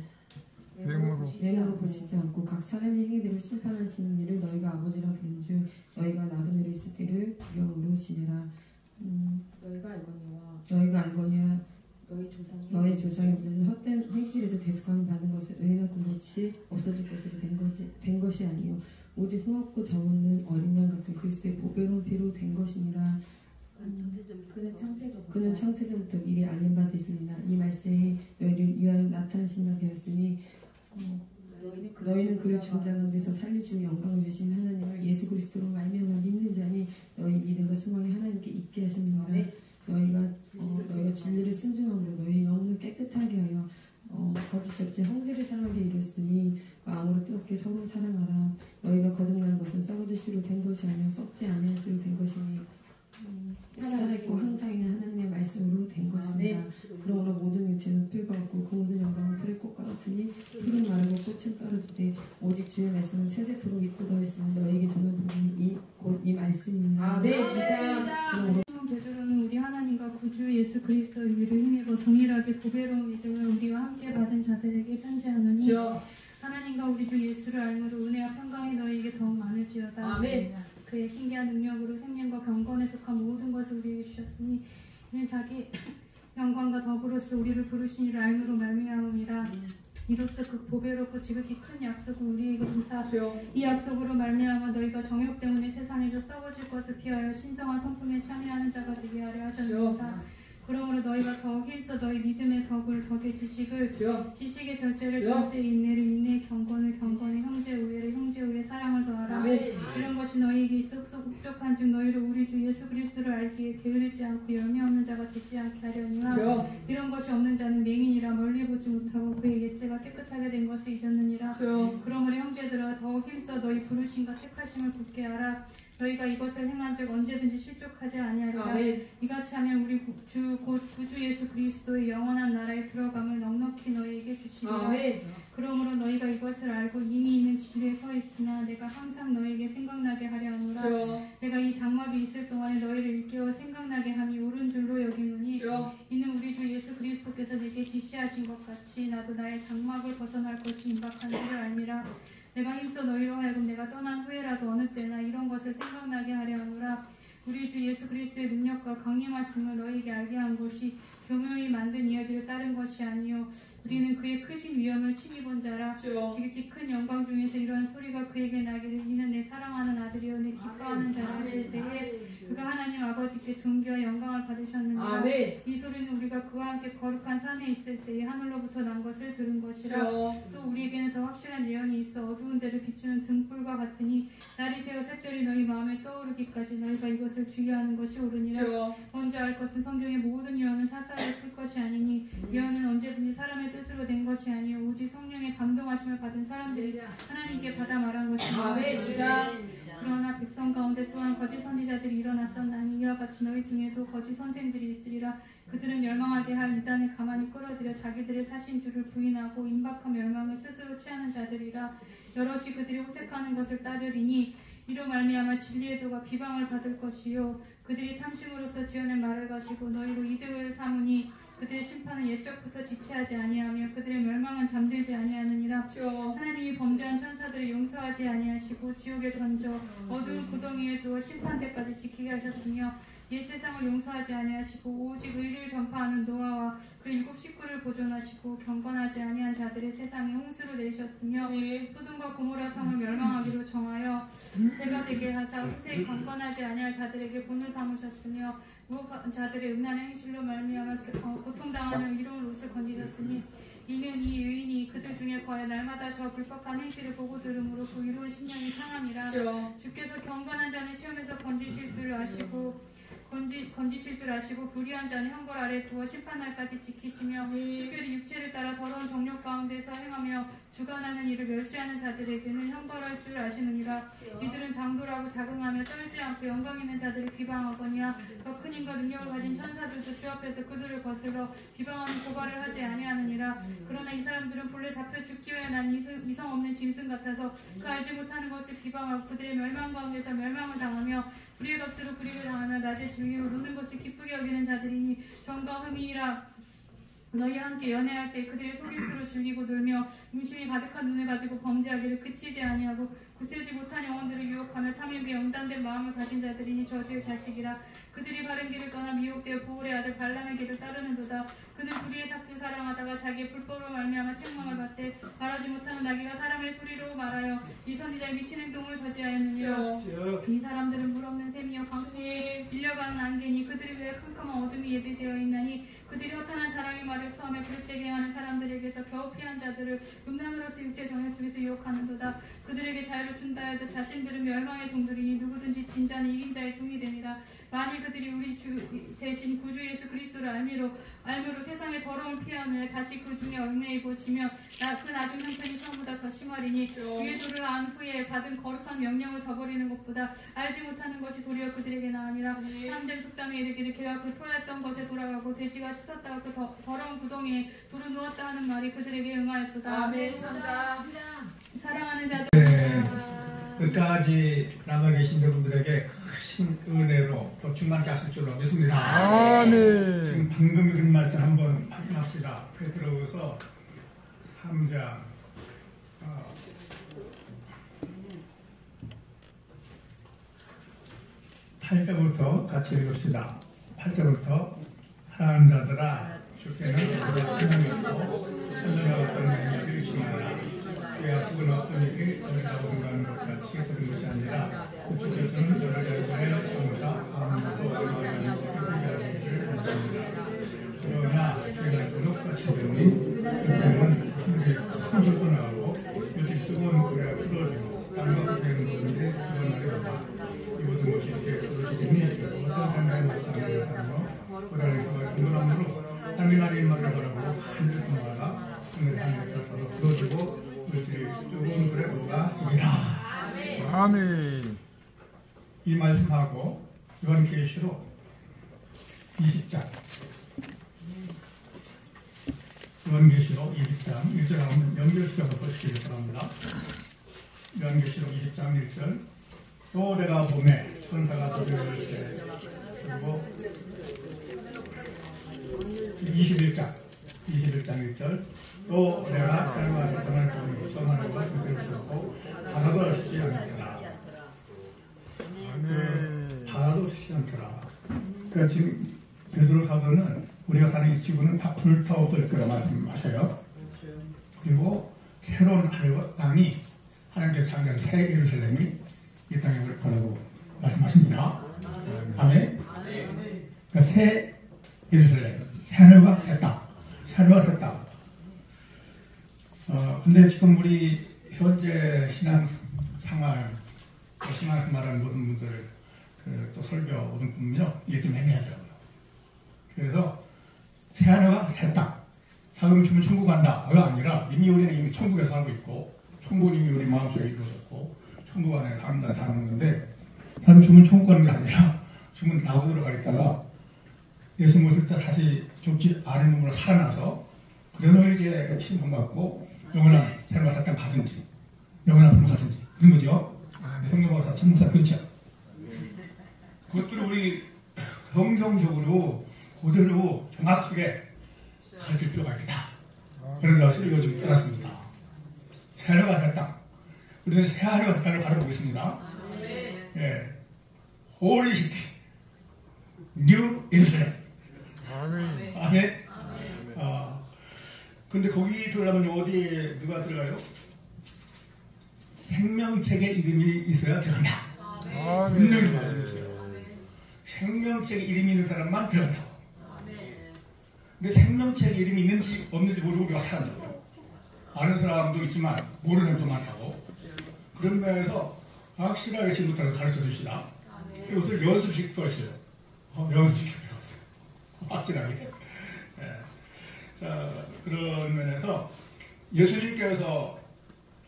외모로 보시지 않고 각 사람의 행위대로 심판하시는 일을 너희가 아버지라 부른즉 너희가 나그네로 있을 때를 두려움으로 지내라. 너희가 알거니와 너희 조상이 무슨 헛된 행실에서 대속함을 받는 것을 의인한 꿈같이 없어질 것으로 된 것이 아니요 오직 흠없고 정없는 어린 양 같은 그리스도의 보배로운 피로 된 것이니라. 그는 창세전부터 미리 알림 받으시니라. 이 말씀이 너희를 위하여 나타나신 바 되었으니 너희는 그를 중단 가운데서 살리시고 영광을 주신 하나님을 예수 그리스도로 말미암아 믿는 자니 너희 믿음과 소망이 하나님께 있게 하셨느니라. 너희가 진리를 순종함으로 너희 영혼을 깨끗하게 하여 거짓 없이 형제를 사랑하게 이뤘으니 마음으로 뜨겁게 서로 사랑하라. 너희가 거듭난 것은 썩어질 씨로 된 것이 아니라 썩지 아니할 씨로 된 것이니 살아있고 항상 있는 하나님의 말씀으로 된 것입니다. 그러므로 모든 육체는 풀과 같고 그 모든 영광은 풀의 꽃과 같으니 풀은 마르고 꽃은 떨어지되 오직 주의 말씀은 세세토록 있고 더했으니 너희에게 주는 복음이 곧 이 말씀입니다. 아멘. 베드로는 우리 하나님과 구주 예수 그리스도의 위를 힘입어 동일하게 보배로운 믿음을 우리와 함께 받은 자들에게 편지하노니 하나님과 우리 주 예수를 알므로 은혜와 평강이 너희에게 더욱 많을지어다. 아멘. 그의 신기한 능력으로 생명과 경건에 속한 모든 것을 우리에게 주셨으니 이는 자기 영광과 더불어서 우리를 부르신 이를 알므로 말미암음이라. 이로써 그 보배롭고 지극히 큰 약속을 우리에게 주사 이 약속으로 말미암아 너희가 정욕 때문에 세상에서 썩어질 것을 피하여 신성한 성품에 참여하는 자가 되게 하려 하셨습니다. 그러므로 너희가 더욱 힘써 너희 믿음의 덕을 덕의 지식을 지식의 절제를 절제 인내를 인내 경건을 경건에 형제 우애를 형제 우애 사랑을 더하라. 이런 것이 너희에게 있어 국적한 즉 너희를 우리 주 예수 그리스도를 알기에 게으르지 않고 열매 없는 자가 되지 않게 하려니와 이런 것이 없는 자는 맹인이라 멀리 보지 못하고 그의 옛제가 깨끗하게 된 것을 잊었느니라. 그러므로 형제들아 더욱 힘써 너희 부르심과 택하심을 굳게 하라. 너희가 이것을 행한 즉 언제든지 실족하지 아니하리라. 이같이 하면 우리 곧 구주 예수 그리스도의 영원한 나라에 들어감을 넉넉히 너희에게 주시리라. 그러므로 너희가 이것을 알고 이미 있는 진리에 서 있으나 내가 항상 너희에게 생각나게 하려 하노라. 내가 이 장막이 있을 동안에 너희를 일깨워 생각나게 함이 옳은 줄로 여기노니 이는 우리 주 예수 그리스도께서 내게 지시하신 것 같이 나도 나의 장막을 벗어날 것이 임박한 줄을 알미라. 내가 힘써 너희로 하여금 내가 떠난 후에라도 어느 때나 이런 것을 생각나게 하려 하노라. 우리 주 예수 그리스도의 능력과 강림하심을 너희에게 알게 한 것이 교묘히 만든 이야기를 따른 것이 아니요 우리는 그의 크신 위엄을 친히 본 자라. 지극히 큰 영광 중에서 이러한 소리가 그에게 나기를 이는 내 사랑하는 아들이요 내 기뻐하는 자라 하실 때에 그가 하나님 아버지께 존귀와 영광을 받으셨느니라. 이 소리는 우리가 그와 함께 거룩한 산에 있을 때에 하늘로부터 난 것을 들은 것이라. 또 우리에게는 더 확실한 예언이 있어 어두운 데를 비추는 등불과 같으니 날이 새어 샛별이 너희 마음에 떠오르기까지 너희가 이것을 주의하는 것이 옳으니라. 먼저 알 것은 성경의 모든 예언은 사사를 풀 것이 아니니 예언은 언제든지 사람의 뜻으로 된 것이 아니요 오직 성령의 감동하심을 받은 사람들이 하나님께 받아 말한 것이니라. 그러나 백성 가운데 또한 거짓 선지자들이 일어났었나니 이와 같이 너희 중에도 거짓 선생들이 있으리라. 그들은 멸망하게 할 이단을 가만히 끌어들여 자기들의 사신 줄을 부인하고 임박한 멸망을 스스로 취하는 자들이라. 여럿이 그들이 호색하는 것을 따르리니 이로 말미암아 진리의 도가 비방을 받을 것이요 그들이 탐심으로써 지어낸 말을 가지고 너희로 이득을 삼으니 그들의 심판은 옛적부터 지체하지 아니하며 그들의 멸망은 잠들지 아니하느니라. 하나님이 범죄한 천사들을 용서하지 아니하시고 지옥에 던져 어두운 구덩이에 두어 심판대까지 지키게 하셨으며 옛 세상을 용서하지 아니하시고 오직 의를 전파하는 노아와 그 7 식구를 보존하시고 경건하지 아니한 자들의 세상에 홍수로 내리셨으며 소돔과 고모라 성을 멸망하기로 정하여 제가 되게 하사 후세에 경건하지 아니할 자들에게 본을 삼으셨으며 무법한 자들의 음란한 행실로 말미암아 고통당하는 의로운 옷을 건지셨으니 이는 이 의인이 그들 중에 거하여 날마다 저 불법한 행실을 보고 들음으로 그 의로운 심령이 상함이라. 주께서 경건한 자는 시험에서 건지실 줄 아시고 건지실 줄 아시고 불의한 자는 형벌 아래 두어 심판날까지 지키시며 특별히 육체를 따라 더러운 정욕 가운데서 행하며 주관하는 일을 멸시하는 자들에게는 형벌할 줄 아시느니라. 이들은 당돌하고 자긍하며 떨지 않고 영광 있는 자들을 비방하거니와 더 큰 힘과 능력을 가진 천사들도 주 앞에서 그들을 거슬러 비방하는 고발을 하지 아니하느니라. 그러나 이 사람들은 본래 잡혀 죽기 위해 난 이성 없는 짐승 같아서 그 알지 못하는 것을 비방하고 그들의 멸망 가운데서 멸망을 당하며 불의의 값으로 불의를 당하며 낮에 즐기고 노는 것을 기쁘게 여기는 자들이니 정과 흠이라. 너희와 함께 연애할 때 그들의 속임수로 즐기고 놀며 음심이 가득한 눈을 가지고 범죄하기를 그치지 아니하고 굳세지 못한 영혼들을 유혹하며 탐욕에 영단된 마음을 가진 자들이니 저주의 자식이라. 그들이 바른 길을 떠나 미혹되어 부울의 아들 발람의 길을 따르는도다. 그는 불의의 삭슬 사랑하다가 자기의 불법으로 말미암아 책망을 받되 말하지 못하는 나귀가 사람의 소리로 말하여 이 선지자의 미친 행동을 저지하였느니라. 이 사람들은 물없는 샘이여 강포에 밀려가는 안개니 그들이 위해 캄캄한 어둠이 예비되어 있나니 그들이 허탄한 자랑의 말을 토하며 그릇되게 하는 사람들에게서 겨우 피한 자들을 음란으로서 육체 정욕 중에서 유혹하는도다. 그들에게 자유를 준다 해도 자신들은 멸망의 종들이니 누구든지 진 자는 이긴 자의 종이 되니라. 만일 그들이 우리 주 대신 구주 예수 그리스도를 알미로 세상의 더러움을 피하며 다시 그 중에 얽매이 보치며 그 나중 형편이 처음보다 더 심하리니 위의 도를 안 후에 받은 거룩한 명령을 저버리는 것보다 알지 못하는 것이 도리어 그들에게 나으니라. 사람들이 속담에 이르기를 걔가 그 토하였던 것에 돌아가고 돼지가 씻었다가 그 더러운 구덩이에 도로 누웠다 하는 말이 그들에게 응하였도다. 아멘. 감사합니다. 사랑하는 자들 끝까지 남아 계신 여러분들에게 큰 은혜로 더 충만케 하실 줄로 믿습니다. 아멘. 지금 방금 읽은 말씀 한번 확인합시다. 베드로후서 3장 8절부터 같이 읽읍시다. 8절부터 하나님 자들아 주께는 하나님이고 천년의 어떤 능력을 주시나라. 그 약속은 어떤 일이 저희가 오는 것 같이 그런 것이 아니라 주께서는 저를 여러분의 처음보다 아무도 얼마나 기쁘게 원합니다. 그러나 저희가 그릇같이 되니 그때는 큰 떠나가고 요즘 뜨거운 불에 풀어지고 땅과 되는 것인데 그건 아니로다. 이 모든 것이 이제 그릇이니 어떤 상당히 못하는 것 같으며 그러면서 눈으로 하나님 말을 바라보고 하늘을 통하라. 하늘의 하늘을 서로 풀어지고 그것들이 뜨거운 불에 녹아집니다. 아멘. 이 말씀하고 요한계시록 20장 요한계시록 20장 1절 한번 연결시켜서 보시기 바랍니다. 요한계시록 20장 1절 또 내가 봄에 천사가 도전을 때 그리고 21장 1절 또 내가 삶과 떠날 보니 천하는 것을 들었고 바다도 쉽지 않더라. 바다도 쉽지 않더라. 그러니까 지금 베드로 사도는 우리가 사는 이 지구는 다 불타오를 거라 말씀하셔요. 그리고 새로운 하늘과 땅이 하나님께서 창조한 새 예루살렘이 이 땅에 올 거라고 말씀하십니다. 아멘. 그러니까 새 예루살렘, 새 하늘과 새 땅, 새 하늘과 새 땅. 근데 지금 우리 현재 신앙 생활, 말하는 모든 분들, 또 설교 모든 분은요, 이게 좀 애매하더라고요. 그래서 새 하늘과 새 땅, 사금 주면 천국 간다가 아니라 이미 우리는 이미 천국에 살고 있고, 천국은 이미 우리 마음속에 이루어졌고, 천국 안에 사람들 사는 건데, 사금 주면 천국 가는 게 아니라, 주면 나고 들어가 있다가, 예수 모실 때 다시 죽지 않은 몸으로 살아나서, 그래서 이제 신분받고, 영원한 새로운 사탕 가든지 영원한 불로 가든지 그런 거죠. 성경박사, 천목사 그렇죠. 그것들을 우리 성경적으로 그대로 정확하게 가르칠 필요가 있다. 그래서 이거 좀 깨닫습니다. 새하늘과 새 땅. 우리는 새하늘과 새 땅을 바라보겠습니다. 예, 홀리 시티, 뉴 예루살렘. 아멘. 근데 거기 들어가면 어디에 누가 들어가요? 생명책의 이름이 있어야 들어간다. 분명히 말씀했어요. 생명책의 이름이 있는 사람만 들어간다고. 근데 생명책의 이름이 있는지 없는지 모르고 우리가 살았다고요. 아는 사람도 있지만 모르는 사람도 많다고. 그런 면에서 확실하게 지금부터 가르쳐 주시다. 이것을 연습시킬 거 있어요. 명수시켜 배웠어요. 확실하게. 예. 자, 그런 면에서 예수님께서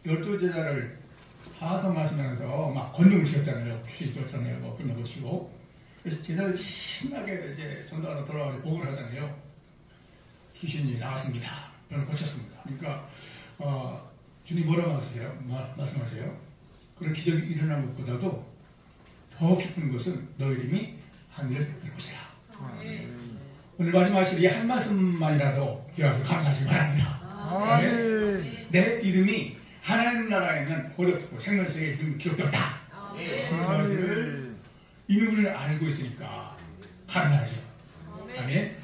12제자를 하성하시면서 막 권능을 주셨잖아요. 귀신 쫓아내고 뭐 끊어놓으시고. 그래서 제자들 신나게 이제 전도하러 돌아와서 복을 하잖아요. 귀신이 나왔습니다. 저는 고쳤습니다. 그러니까 주님 뭐라고 말씀하세요? 그런 기적이 일어난 것보다도 더 기쁜 것은 너희 이름이 하늘을 볼 것이라. 오늘 마지막 시간에 이 한 말씀만이라도 기억하시고 감사하시기 바랍니다. 내 이름이 하나님 나라에 있는 호적고 생명책에 지금 기록되었다. 그 사실을 이미 우리는 알고 있으니까 감사하죠. 아멘.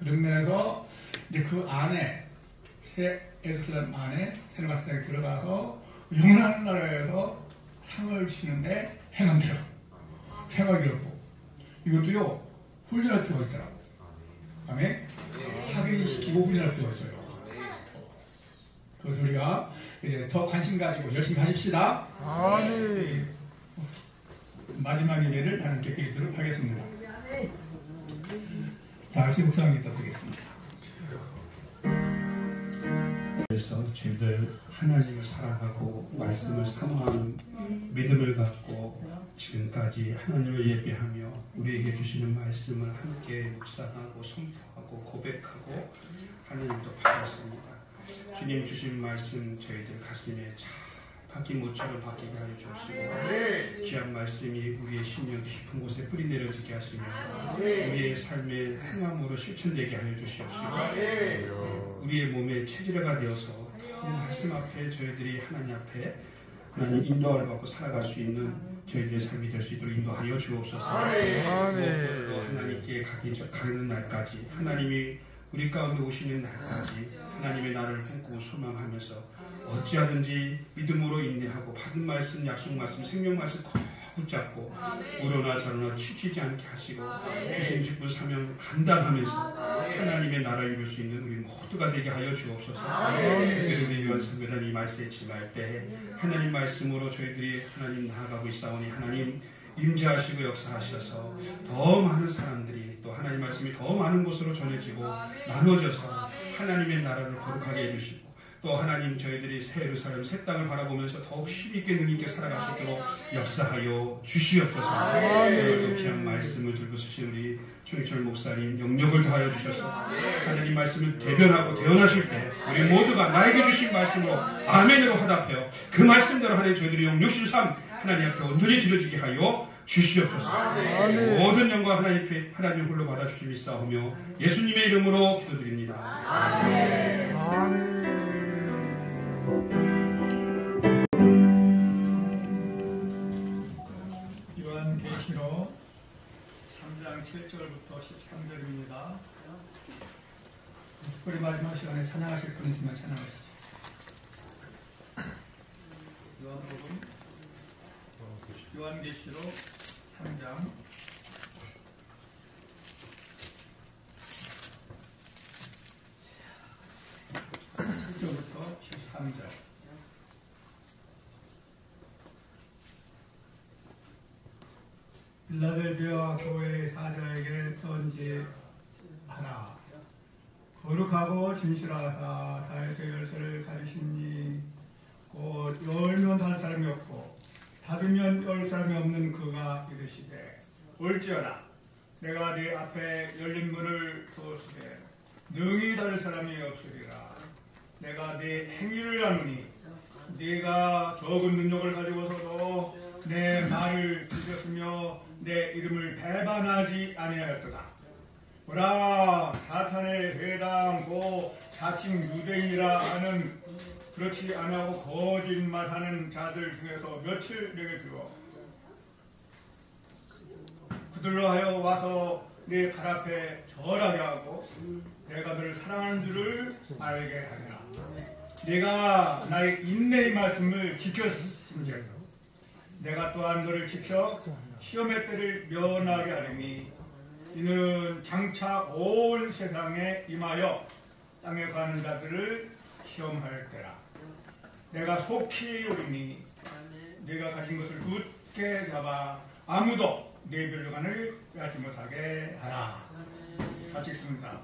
그런 면에서 이제 그 안에 새 예루살렘 안에 새로운 세상에 들어가서 영원한 나라에서 향을 치는데 행함대로 생활이 없고 이것도요 훈련할 필요가 있더라고요. 아멘. 확인시키고 훈련할 필요가 있어요. 그래서 우리가 이제 더 관심 가지고 열심히 하십시다. 아멘. 마지막 예배를 하나님께 드리도록 하겠습니다. 다시 묵상이 떠드리겠습니다. 그래서 저희들 하나님을 사랑하고 말씀을 사모하는 믿음을 갖고 지금까지 하나님을 예배하며 우리에게 주시는 말씀을 함께 묵상하고 선포하고 고백하고 하나님도 받았습니다. 주님 주신 말씀 저희들 가슴에 잘 박힌 못처럼 박히게 하여 주옵시고 귀한 말씀이 우리의 심령 깊은 곳에 뿌리 내려지게 하시며 우리의 삶의 행함으로 실천되게 하여 주시옵시고 우리의 몸에 체질화가 되어서 더 말씀 앞에 저희들이 하나님 앞에 하나님 인도를 받고 살아갈 수 있는 저희들의 삶이 될 수 있도록 인도하여 주옵소서. 무엇보다도 하나님께 가는 날까지 하나님이 우리 가운데 오시는 날까지 하나님의 나라를 꿈꾸고 소망하면서 어찌하든지 믿음으로 인내하고 받은 말씀, 약속 말씀, 생명 말씀 꼭 붙잡고 우러나 저러나 치치지 않게 하시고 주신 직분 사명 감당하면서 하나님의 나라를 이룰 수 있는 우리 모두가 되게 하여 주옵소서. 특별히 우리 유한선교단 이 말씀에 침할 때 하나님 말씀으로 저희들이 하나님 나아가고 있사오니 하나님 임재하시고 역사하셔서 더 많은 사람들이 또 하나님 말씀이 더 많은 곳으로 전해지고 나눠져서 하나님의 나라를 거룩하게 해주시고 또 하나님 저희들이 새 예루살렘 새 땅을 바라보면서 더욱 힘있게 능있게 살아갈 수 있도록 역사하여 주시옵소서. 오늘도 귀한 말씀을 들고 쓰신 우리 최희철 목사님 영역을 더하여 주셔서 하나님 말씀을 대변하고 대언하실 때 우리 모두가 나에게 주신 말씀으로 아멘으로 화답하여 그 말씀대로 하나님 저희들이 영육신 삶 하나님 앞에 온전히 드려주게 하여 주시옵소서. 모든 영광 하나님 홀로 받아주시기 싸우며 예수님의 이름으로 기도드립니다. 아멘. 요한계시록 3장 7절부터 13절입니다. 특별히 마지막 시간에 찬양하실 분 있으면 찬양하시죠. 요한계시록 3장 7절부터 13절. 빌라델비아 교회의 사자에게 편지하라. 거룩하고 진실하사 다윗의 열쇠를 가지시니 곧 열면 할 사람이 없고 닫으면 열 사람이 없는 그가 이르시되 올지어다 내가 네 앞에 열린 문을 두었으되 능히 닫을 사람이 없으리라. 내가 네 행위를 아노니 네가 적은 능력을 가지고서도 내 말을 지켰으며 내 이름을 배반하지 아니하였도다. 보라, 사탄의 회당 고 자칭 유대인이라 하는 그렇지 아니하고 거짓말하는 자들 중에서 며칠 내게 주어 그들로 하여 와서 내 발 앞에 절하게 하고 내가 너를 사랑하는 줄을 알게 하리라. 내가 나의 인내의 말씀을 지켰음즉 내가 또한 너를 지켜 시험의 때를 면하게 하리니 이는 장차 온 세상에 임하여 땅에 가는 자들을 시험할 때라. 내가 속히 오리니 네가 가진 것을 굳게 잡아 아무도 내 별관을 빼앗지 못하게 하라. 같이 읽습니다.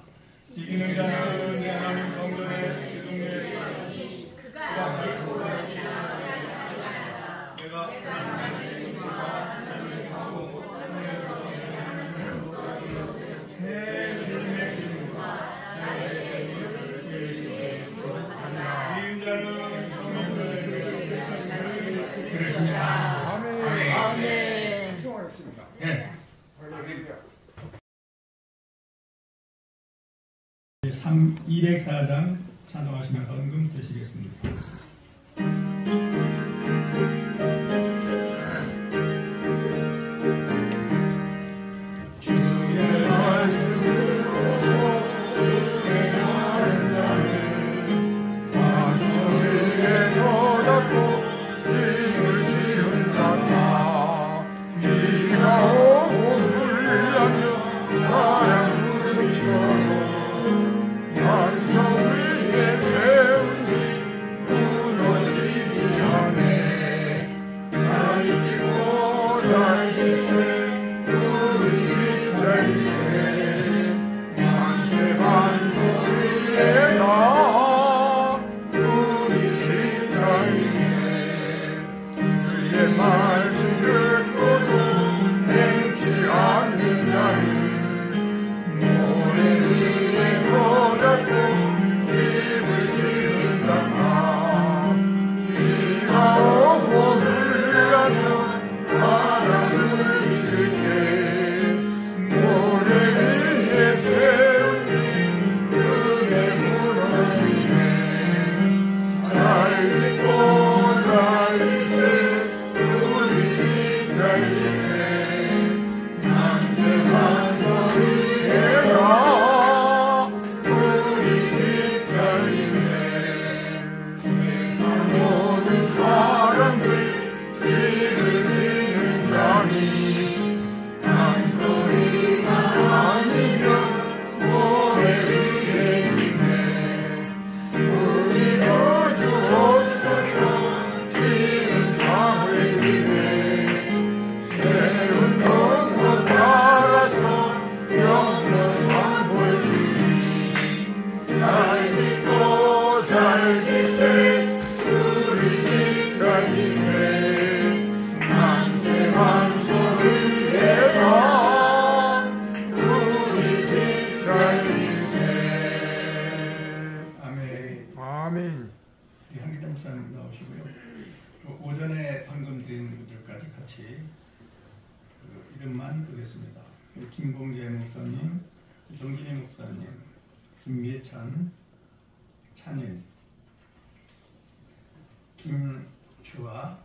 이기는 자는 내 하나님 성전의 기둥에 들어가니 그가 밝고 가시나 내가 하나님과 하나님의 사고 하나님의 새 기름의 기름과 나의 생명을 이루게 기도하라. 이기는 자는 성전의 기둥에 들으십니다. 아멘. 아멘. 수고하셨습니다. 네. 204장 찬송하시면서 은금 드시겠습니다. 오전에 방금 드린 분들까지 같이 이름만 보겠습니다. 김봉재 목사님, 정진희 목사님, 김미찬, 찬일, 김주아,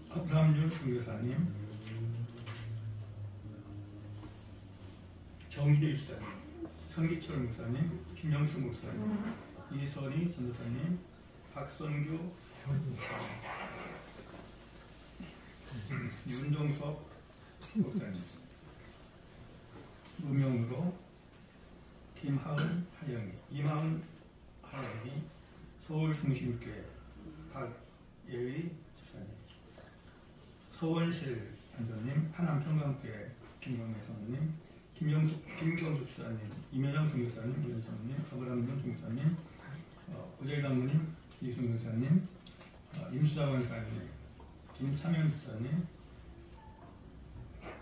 아브라함윤 선교사님, 정규 목사님, 성기철 목사님, 김영수 목사님, 이선희 선교사님, 박선규 윤종석 목사님, 무명으로 김하은 하영이, 이마은 하영이, 서울중심교회 박예의 집사님, 서원실 안전님, 하남평강교회 김광래 성우님, 김경수 집사님, 이면영 선교사님, 유현성님, 아브라함윤 선교사님, 구절당무님, 이순 교사님, 임수자원 사님, 김창현 집사님,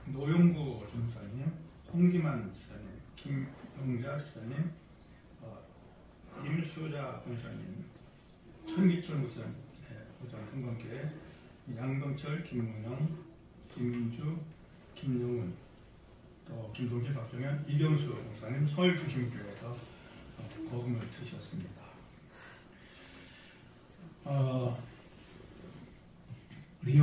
노영구 전사님, 홍기만 집사님, 김영자 집사님, 임수자 권사님, 천기철 목사님, 고장 흥건교회, 양병철, 김문영, 김민주, 김용훈, 또 김동실, 박정현, 이경수 목사님, 서울중심교회에서 거금을 드셨습니다. 우리